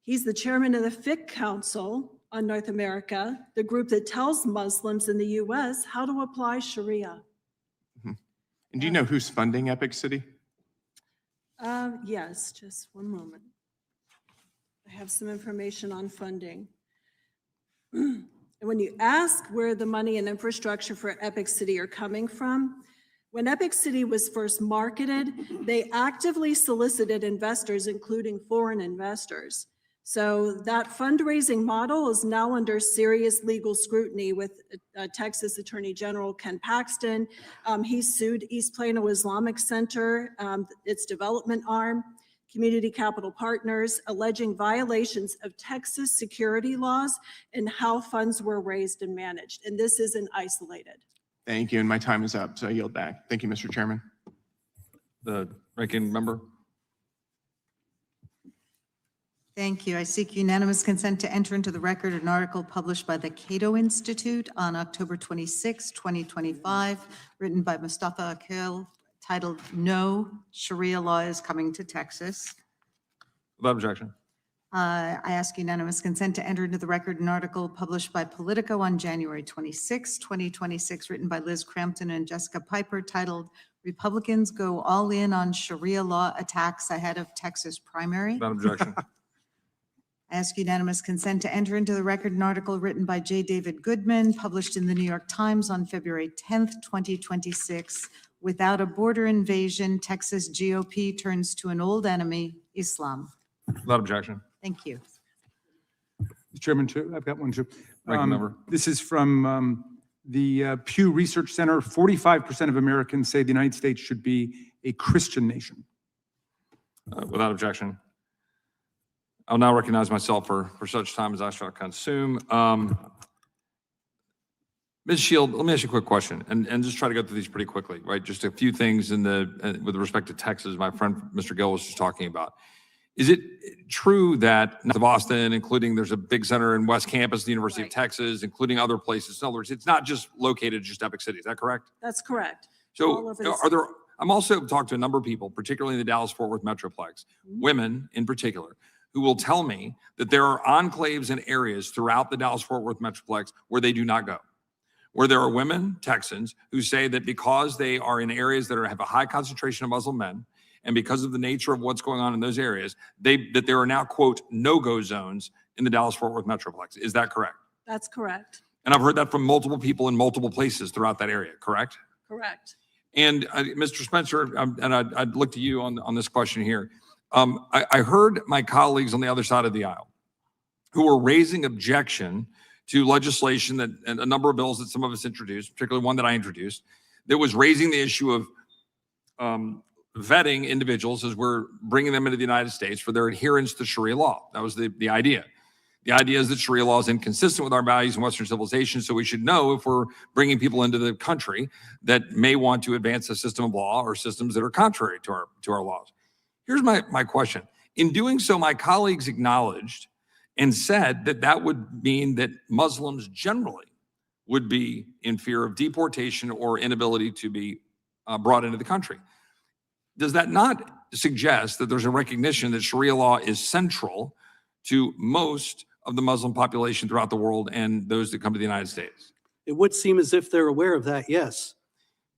He's the chairman of the Fiqh Council on North America, the group that tells Muslims in the US how to apply Sharia. And do you know who's funding Epic City? Yes, just one moment. I have some information on funding. And when you ask where the money and infrastructure for Epic City are coming from, when Epic City was first marketed, they actively solicited investors, including foreign investors. So that fundraising model is now under serious legal scrutiny with Texas Attorney General Ken Paxton. He sued East Plano Islamic Center, its development arm, Community Capital Partners, alleging violations of Texas security laws and how funds were raised and managed. And this isn't isolated. Thank you, and my time is up, so I yield back. Thank you, Mr. Chairman. The ranking member. Thank you. I seek unanimous consent to enter into the record an article published by the Cato Institute on October 26, 2025, written by Mustafa Akil, titled "No Sharia Law is Coming to Texas." Without objection. I ask unanimous consent to enter into the record an article published by Politico on January 26, 2026, written by Liz Crampton and Jessica Piper, titled "Republicans Go All In on Sharia Law Attacks Ahead of Texas Primary." Without objection. I ask unanimous consent to enter into the record an article written by J. David Goodman, published in the New York Times on February 10th, 2026. Without a border invasion, Texas GOP turns to an old enemy, Islam. Without objection. Thank you. Mr. Chairman, too, I've got one too. Ranking member. This is from the Pew Research Center. 45% of Americans say the United States should be a Christian nation. Without objection. I'll now recognize myself for such time as I shall consume. Ms. Schild, let me ask you a quick question and just try to go through these pretty quickly, right? Just a few things with respect to Texas, my friend, Mr. Gill, was just talking about. Is it true that north of Austin, including there's a big center in West Campus, the University of Texas, including other places? In other words, it's not just located just Epic City. Is that correct? That's correct. All So over the are there, I'm also talked to a number of people, particularly in the Dallas-Fort Worth Metroplex, women in particular, who will tell me that there are enclaves and areas throughout the Dallas-Fort Worth Metroplex where they do not go, where there are women, Texans, who say that because they are in areas that have a high concentration of Muslim men, and because of the nature of what's going on in those areas, that there are now, quote, no-go zones in the Dallas-Fort Worth Metroplex. Is that correct? That's correct. And I've heard that from multiple people in multiple places throughout that area, correct? Correct. And Mr. Spencer, and I'd look to you on this question here. I heard my colleagues on the other side of the aisle who were raising objection to legislation and a number of bills that some of us introduced, particularly one that I introduced, that was raising the issue of vetting individuals as we're bringing them into the United States for their adherence to Sharia law. That was the idea. The idea is that Sharia law is inconsistent with our values in Western civilization, so we should know if we're bringing people into the country that may want to advance a system of law or systems that are contrary to our laws. Here's my question. In doing so, my colleagues acknowledged and said that that would mean that Muslims generally would be in fear of deportation or inability to be brought into the country. Does that not suggest that there's a recognition that Sharia law is central to most of the Muslim population throughout the world and those that come to the United States? It would seem as if they're aware of that, yes.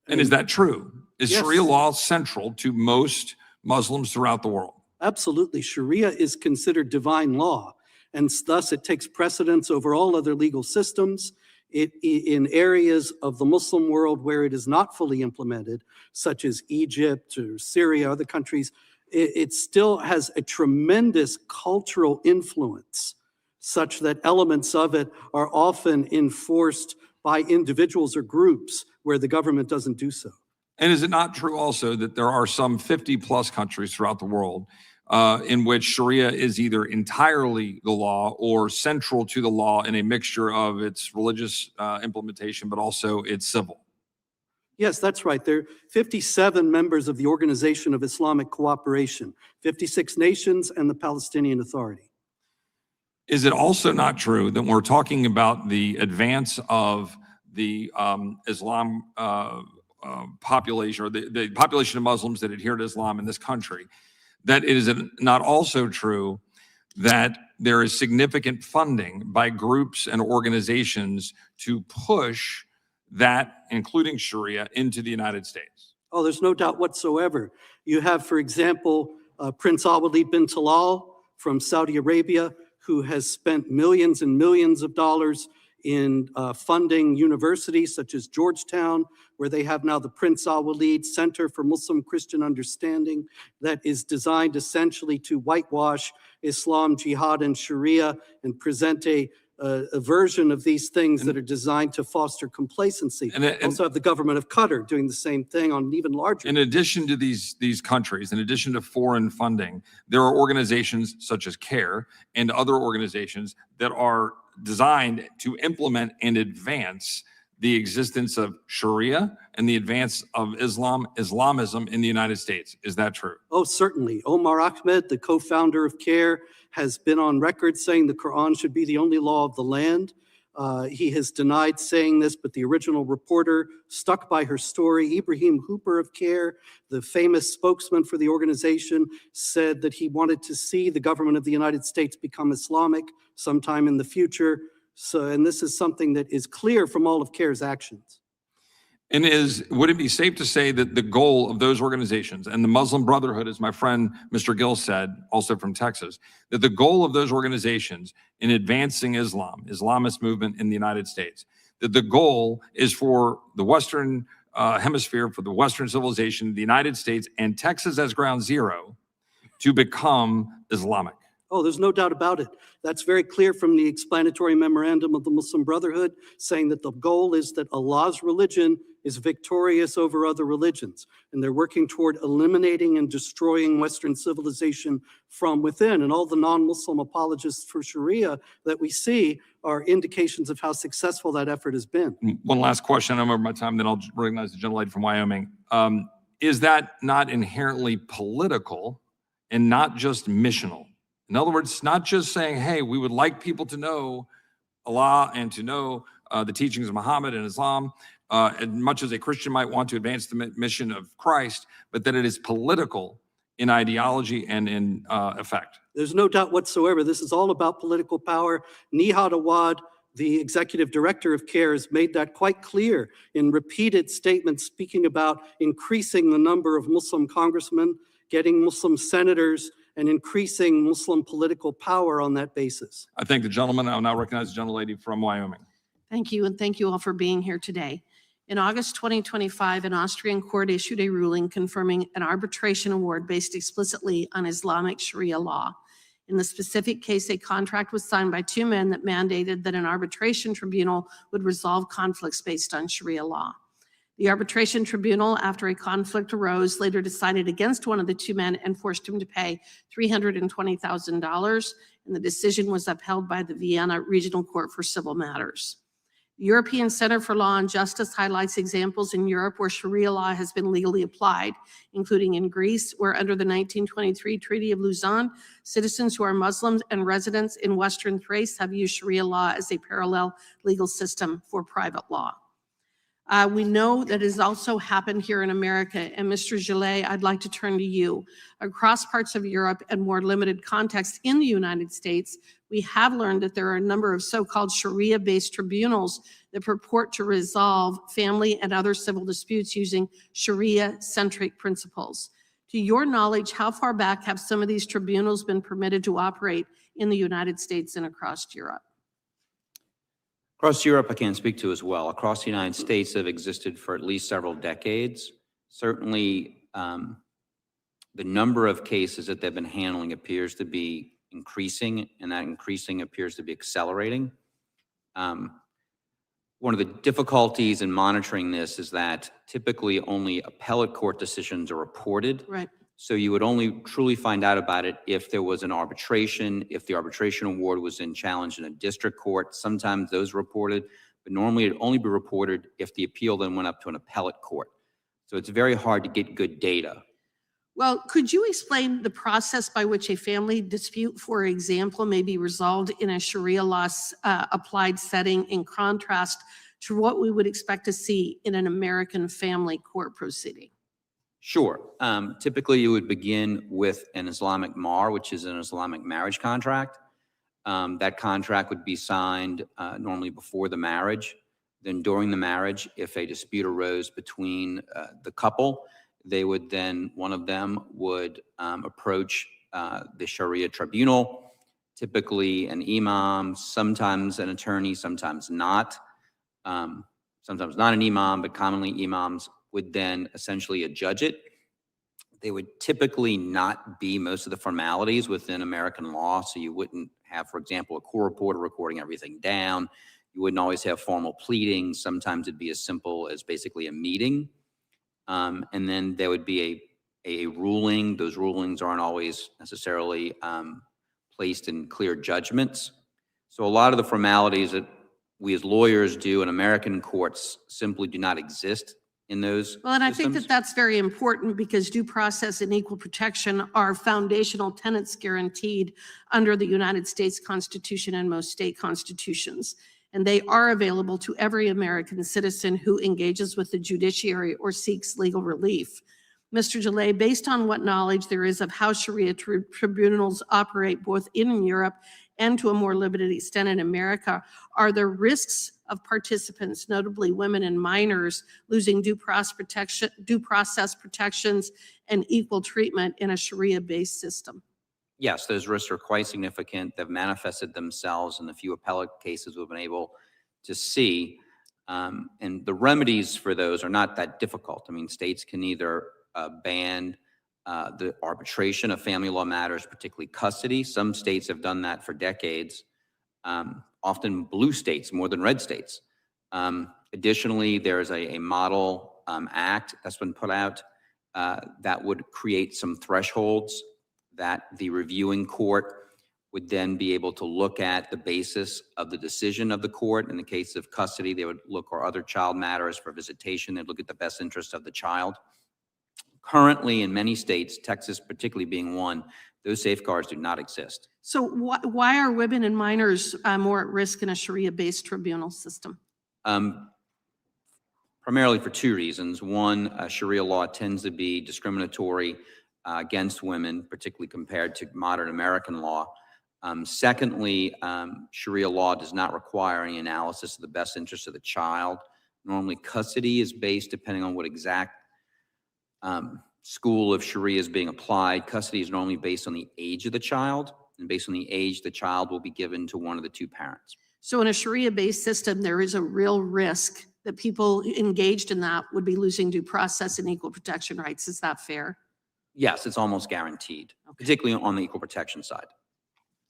And is that true? Is Yes. Sharia law central to most Muslims throughout the world? Absolutely. Sharia is considered divine law, and thus it takes precedence over all other legal systems. In areas of the Muslim world where it is not fully implemented, such as Egypt or Syria, other countries, it still has a tremendous cultural influence, such that elements of it are often enforced by individuals or groups where the government doesn't do so. And is it not true also that there are some 50 plus countries throughout the world in which Sharia is either entirely the law or central to the law in a mixture of its religious implementation, but also its civil? Yes, that's right. There are 57 members of the Organization of Islamic Cooperation, 56 nations, and the Palestinian Authority. Is it also not true that when we're talking about the advance of the Islam population, or the population of Muslims that adhere to Islam in this country, that it is not also true that there is significant funding by groups and organizations to push that, including Sharia, into the United States? Oh, there's no doubt whatsoever. You have, for example, Prince Al-Walid bin Talal from Saudi Arabia, who has spent millions and millions of dollars in funding universities such as Georgetown, where they have now the Prince Al-Walid Center for Muslim Christian Understanding that is designed essentially to whitewash Islam, jihad, and Sharia and present a version of these things that are designed to foster complacency. Also have the government of Qatar doing the same thing on an even larger. In addition to these countries, in addition to foreign funding, there are organizations such as CARE and other organizations that are designed to implement and advance the existence of Sharia and the advance of Islamism in the United States. Is that true? Oh, certainly. Omar Ahmed, the co-founder of CARE, has been on record saying the Quran should be the only law of the land. He has denied saying this, but the original reporter stuck by her story. Ibrahim Hooper of CARE, the famous spokesman for the organization, said that he wanted to see the government of the United States become Islamic sometime in the future. And this is something that is clear from all of CARE's actions. And would it be safe to say that the goal of those organizations and the Muslim Brotherhood, as my friend Mr. Gill said, also from Texas, that the goal of those organizations in advancing Islamist movement in the United States, that the goal is for the Western hemisphere, for the Western civilization, the United States and Texas as ground zero to become Islamic? Oh, there's no doubt about it. That's very clear from the explanatory memorandum of the Muslim Brotherhood, saying that the goal is that Allah's religion is victorious over other religions. And they're working toward eliminating and destroying Western civilization from within. And all the non-Muslim apologists for Sharia that we see are indications of how successful that effort has been. One last question. I'm over my time, then I'll recognize the gentlelady from Wyoming. Is that not inherently political and not just missional? In other words, not just saying, hey, we would like people to know Allah and to know the teachings of Muhammad and Islam, as much as a Christian might want to advance the mission of Christ, but that it is political in ideology and in effect. There's no doubt whatsoever. This is all about political power. Nihad Awad, the executive director of CARE, has made that quite clear in repeated statements speaking about increasing the number of Muslim congressmen, getting Muslim senators, and increasing Muslim political power on that basis. I thank the gentleman. I will now recognize the gentlelady from Wyoming. Thank you, and thank you all for being here today. In August 2025, an Austrian court issued a ruling confirming an arbitration award based explicitly on Islamic Sharia law. In the specific case, a contract was signed by two men that mandated that an arbitration tribunal would resolve conflicts based on Sharia law. The arbitration tribunal, after a conflict arose, later decided against one of the two men and forced him to pay $320,000, and the decision was upheld by the Vienna Regional Court for Civil Matters. The European Center for Law and Justice highlights examples in Europe where Sharia law has been legally applied, including in Greece, where under the 1923 Treaty of Lausanne, citizens who are Muslims and residents in Western Thrace have used Sharia law as a parallel legal system for private law. We know that has also happened here in America, and Mr. Gelé, I'd like to turn to you. Across parts of Europe and more limited context in the United States, we have learned that there are a number of so-called Sharia-based tribunals that purport to resolve family and other civil disputes using Sharia-centric principles. To your knowledge, how far back have some of these tribunals been permitted to operate in the United States and across Europe? Across Europe, I can't speak to as well. Across the United States, they've existed for at least several decades. Certainly, the number of cases that they've been handling appears to be increasing, and that increasing appears to be accelerating. One of the difficulties in monitoring this is that typically only appellate court decisions are reported. Right. So you would only truly find out about it if there was an arbitration, if the arbitration award was challenged in a district court. Sometimes those are reported, but normally it'd only be reported if the appeal then went up to an appellate court. So it's very hard to get good data. Well, could you explain the process by which a family dispute, for example, may be resolved in a Sharia law applied setting in contrast to what we would expect to see in an American family court proceeding? Sure. Typically, you would begin with an Islamic mar, which is an Islamic marriage contract. That contract would be signed normally before the marriage. Then during the marriage, if a dispute arose between the couple, they would then, one of them would approach the Sharia tribunal, typically an imam, sometimes an attorney, sometimes not. Sometimes not an imam, but commonly imams would then essentially adjudge it. They would typically not be most of the formalities within American law. So you wouldn't have, for example, a court reporter recording everything down. You wouldn't always have formal pleadings. Sometimes it'd be as simple as basically a meeting. And then there would be a ruling. Those rulings aren't always necessarily placed in clear judgments. So a lot of the formalities that we as lawyers do, and American courts simply do not exist in those Well, and I think that systems. that's very important because due process and equal protection are foundational tenets guaranteed under the United States Constitution and most state constitutions. And they are available to every American citizen who engages with the judiciary or seeks legal relief. Mr. Gelé, based on what knowledge there is of how Sharia tribunals operate both in Europe and to a more limited extent in America, are there risks of participants, notably women and minors, losing due process protections and equal treatment in a Sharia-based system? Yes, those risks are quite significant. They've manifested themselves in the few appellate cases we've been able to see. And the remedies for those are not that difficult. I mean, states can either ban the arbitration of family law matters, particularly custody. Some states have done that for decades, often blue states more than red states. Additionally, there's a model act that's been put out that would create some thresholds that the reviewing court would then be able to look at the basis of the decision of the court. In the case of custody, they would look or other child matters for visitation. They'd look at the best interest of the child. Currently, in many states, Texas particularly being one, those safeguards do not exist. So why are women and minors more at risk in a Sharia-based tribunal system? Primarily for two reasons. One, Sharia law tends to be discriminatory against women, particularly compared to modern American law. Secondly, Sharia law does not require any analysis of the best interest of the child. Normally, custody is based, depending on what exact school of Sharia is being applied. Custody is normally based on the age of the child, and based on the age, the child will be given to one of the two parents. So in a Sharia-based system, there is a real risk that people engaged in that would be losing due process and equal protection rights. Is that fair? Yes, it's almost guaranteed, particularly on the equal protection side.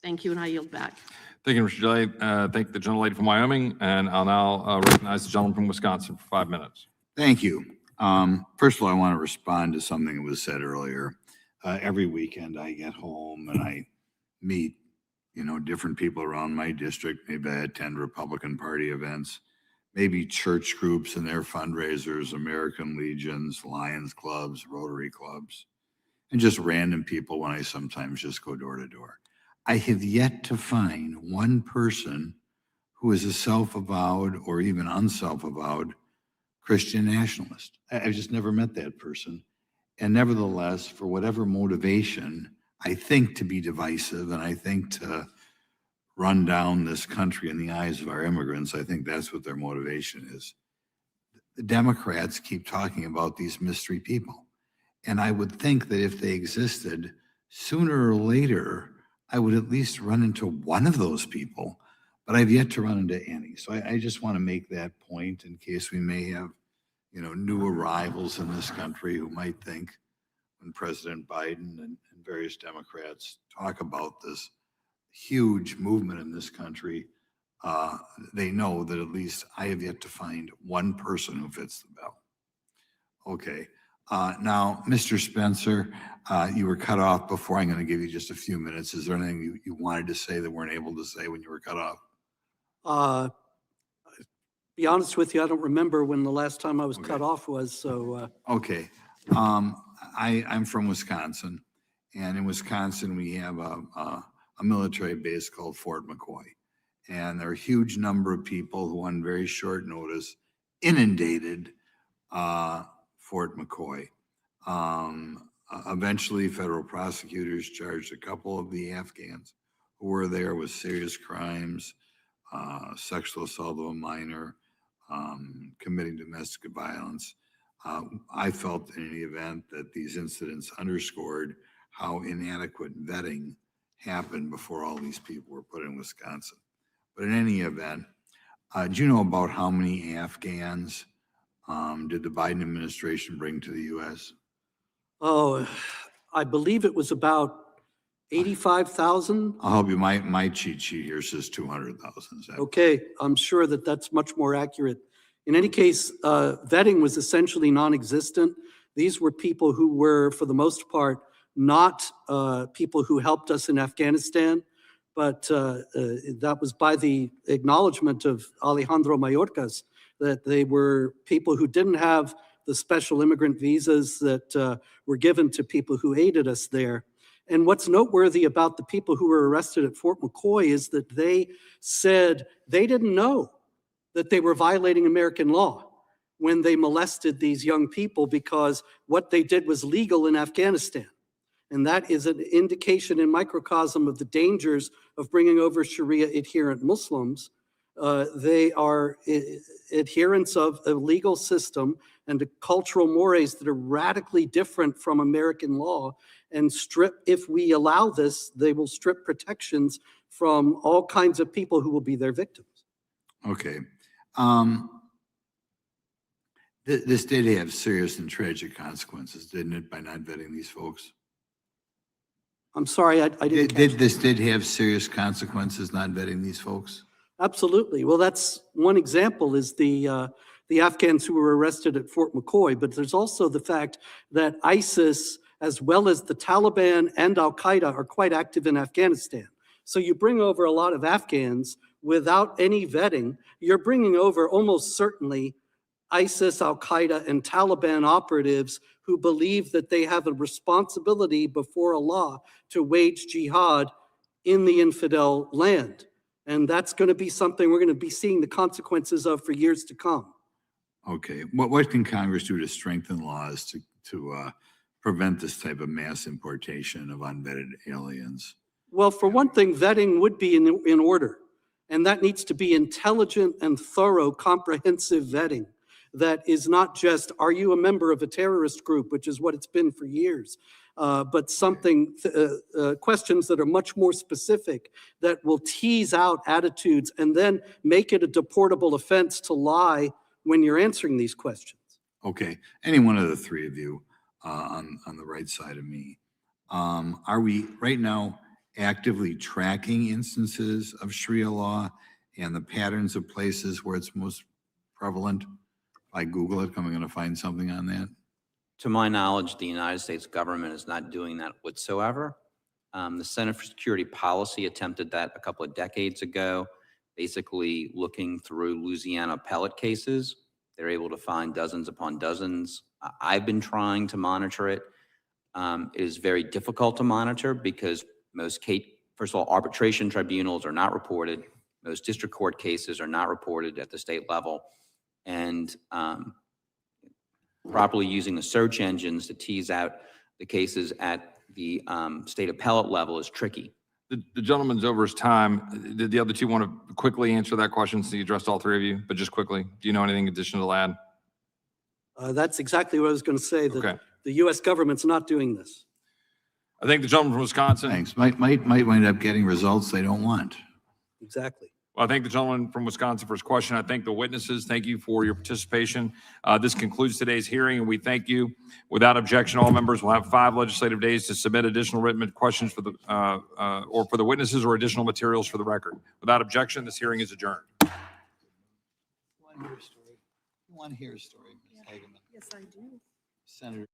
Thank you, and I yield back. Thank you, Mr. Gelé. Thank the gentlelady from Wyoming, and I'll now recognize the gentleman from Wisconsin for 5 minutes. Thank you. First of all, I want to respond to something that was said earlier. Every weekend I get home and I meet, different people around my district. Maybe I attend Republican Party events, maybe church groups and their fundraisers, American Legions, Lions Clubs, Rotary Clubs, and just random people when I sometimes just go door to door. I have yet to find one person who is a self-avowed or even unself-avowed Christian nationalist. I've just never met that person. And nevertheless, for whatever motivation, I think to be divisive and I think to run down this country in the eyes of our immigrants, I think that's what their motivation is. The Democrats keep talking about these mystery people. And I would think that if they existed, sooner or later, I would at least run into one of those people, but I've yet to run into any. So I just want to make that point in case we may have, new arrivals in this country who might think when President Biden and various Democrats talk about this huge movement in this country, they know that at least I have yet to find one person who fits the bill. Okay. Now, Mr. Spencer, you were cut off before. I'm going to give you just a few minutes. Is there anything you wanted to say that weren't able to say when you were cut off? Be honest with you, I don't remember when the last time I was cut off was, so. Okay. I'm from Wisconsin, and in Wisconsin, we have a military base called Fort McCoy. And there are a huge number of people who on very short notice inundated Fort McCoy. Eventually, federal prosecutors charged a couple of the Afghans who were there with serious crimes, sexual assault of a minor, committing domestic violence. I felt in any event that these incidents underscored how inadequate vetting happened before all these people were put in Wisconsin. But in any event, do you know about how many Afghans did the Biden administration bring to the U.S.? Oh, I believe it was about 85,000. I'll help you. My cheat sheet here says 200,000. Okay, I'm sure that that's much more accurate. In any case, vetting was essentially non-existent. These were people who were, for the most part, not people who helped us in Afghanistan, but that was by the acknowledgement of Alejandro Mayorkas, that they were people who didn't have the special immigrant visas that were given to people who aided us there. And what's noteworthy about the people who were arrested at Fort McCoy is that they said they didn't know that they were violating American law when they molested these young people, because what they did was legal in Afghanistan. And that is an indication in microcosm of the dangers of bringing over Sharia adherent Muslims. They are adherents of a legal system and to cultural mores that are radically different from American law, and if we allow this, they will strip protections from all kinds of people who will be their victims. Okay. This did have serious and tragic consequences, didn't it, by not vetting these folks? I'm sorry, I didn't catch This did have serious consequences, not vetting these folks? Absolutely. Well, that's one example is the Afghans who were arrested at Fort McCoy, but there's also the fact that ISIS, as well as the Taliban and Al-Qaeda, are quite active in Afghanistan. So you bring over a lot of Afghans without any vetting, you're bringing over almost certainly ISIS, Al-Qaeda, and Taliban operatives who believe that they have a responsibility before Allah to wage jihad in the infidel land. And that's going to be something we're going to be seeing the consequences of for years to come. Okay. What can Congress do to strengthen laws to prevent this type of mass importation of unvetted aliens? Well, for one thing, vetting would be in order. And that needs to be intelligent and thorough, comprehensive vetting. That is not just, are you a member of a terrorist group, which is what it's been for years, but something, questions that are much more specific that will tease out attitudes and then make it a deportable offense to lie when you're answering these questions. Okay. Any one of the three of you on the right side of me, are we right now actively tracking instances of Sharia law and the patterns of places where it's most prevalent? If I Google it, am I going to find something on that? To my knowledge, the United States government is not doing that whatsoever. The Center for Security Policy attempted that a couple of decades ago, basically looking through Louisiana appellate cases. They're able to find dozens upon dozens. I've been trying to monitor it. It is very difficult to monitor because first of all, arbitration tribunals are not reported. Most district court cases are not reported at the state level. And properly using the search engines to tease out the cases at the state appellate level is tricky. The gentleman's over his time. Did the other two want to quickly answer that question since he addressed all three of you? But just quickly, do you know anything additional to add? That's exactly what I was going to say, that Okay. the U.S. government's not doing this. I think the gentleman from Wisconsin. Thanks. Might wind up getting results they don't want. Exactly. Well, I thank the gentleman from Wisconsin for his question. I thank the witnesses. Thank you for your participation. This concludes today's hearing, and we thank you. Without objection, all members will have 5 legislative days to submit additional written questions for the or for the witnesses or additional materials for the record. Without objection, this hearing is adjourned. One here story, Ms. Hageman. Yes, I do. Senator.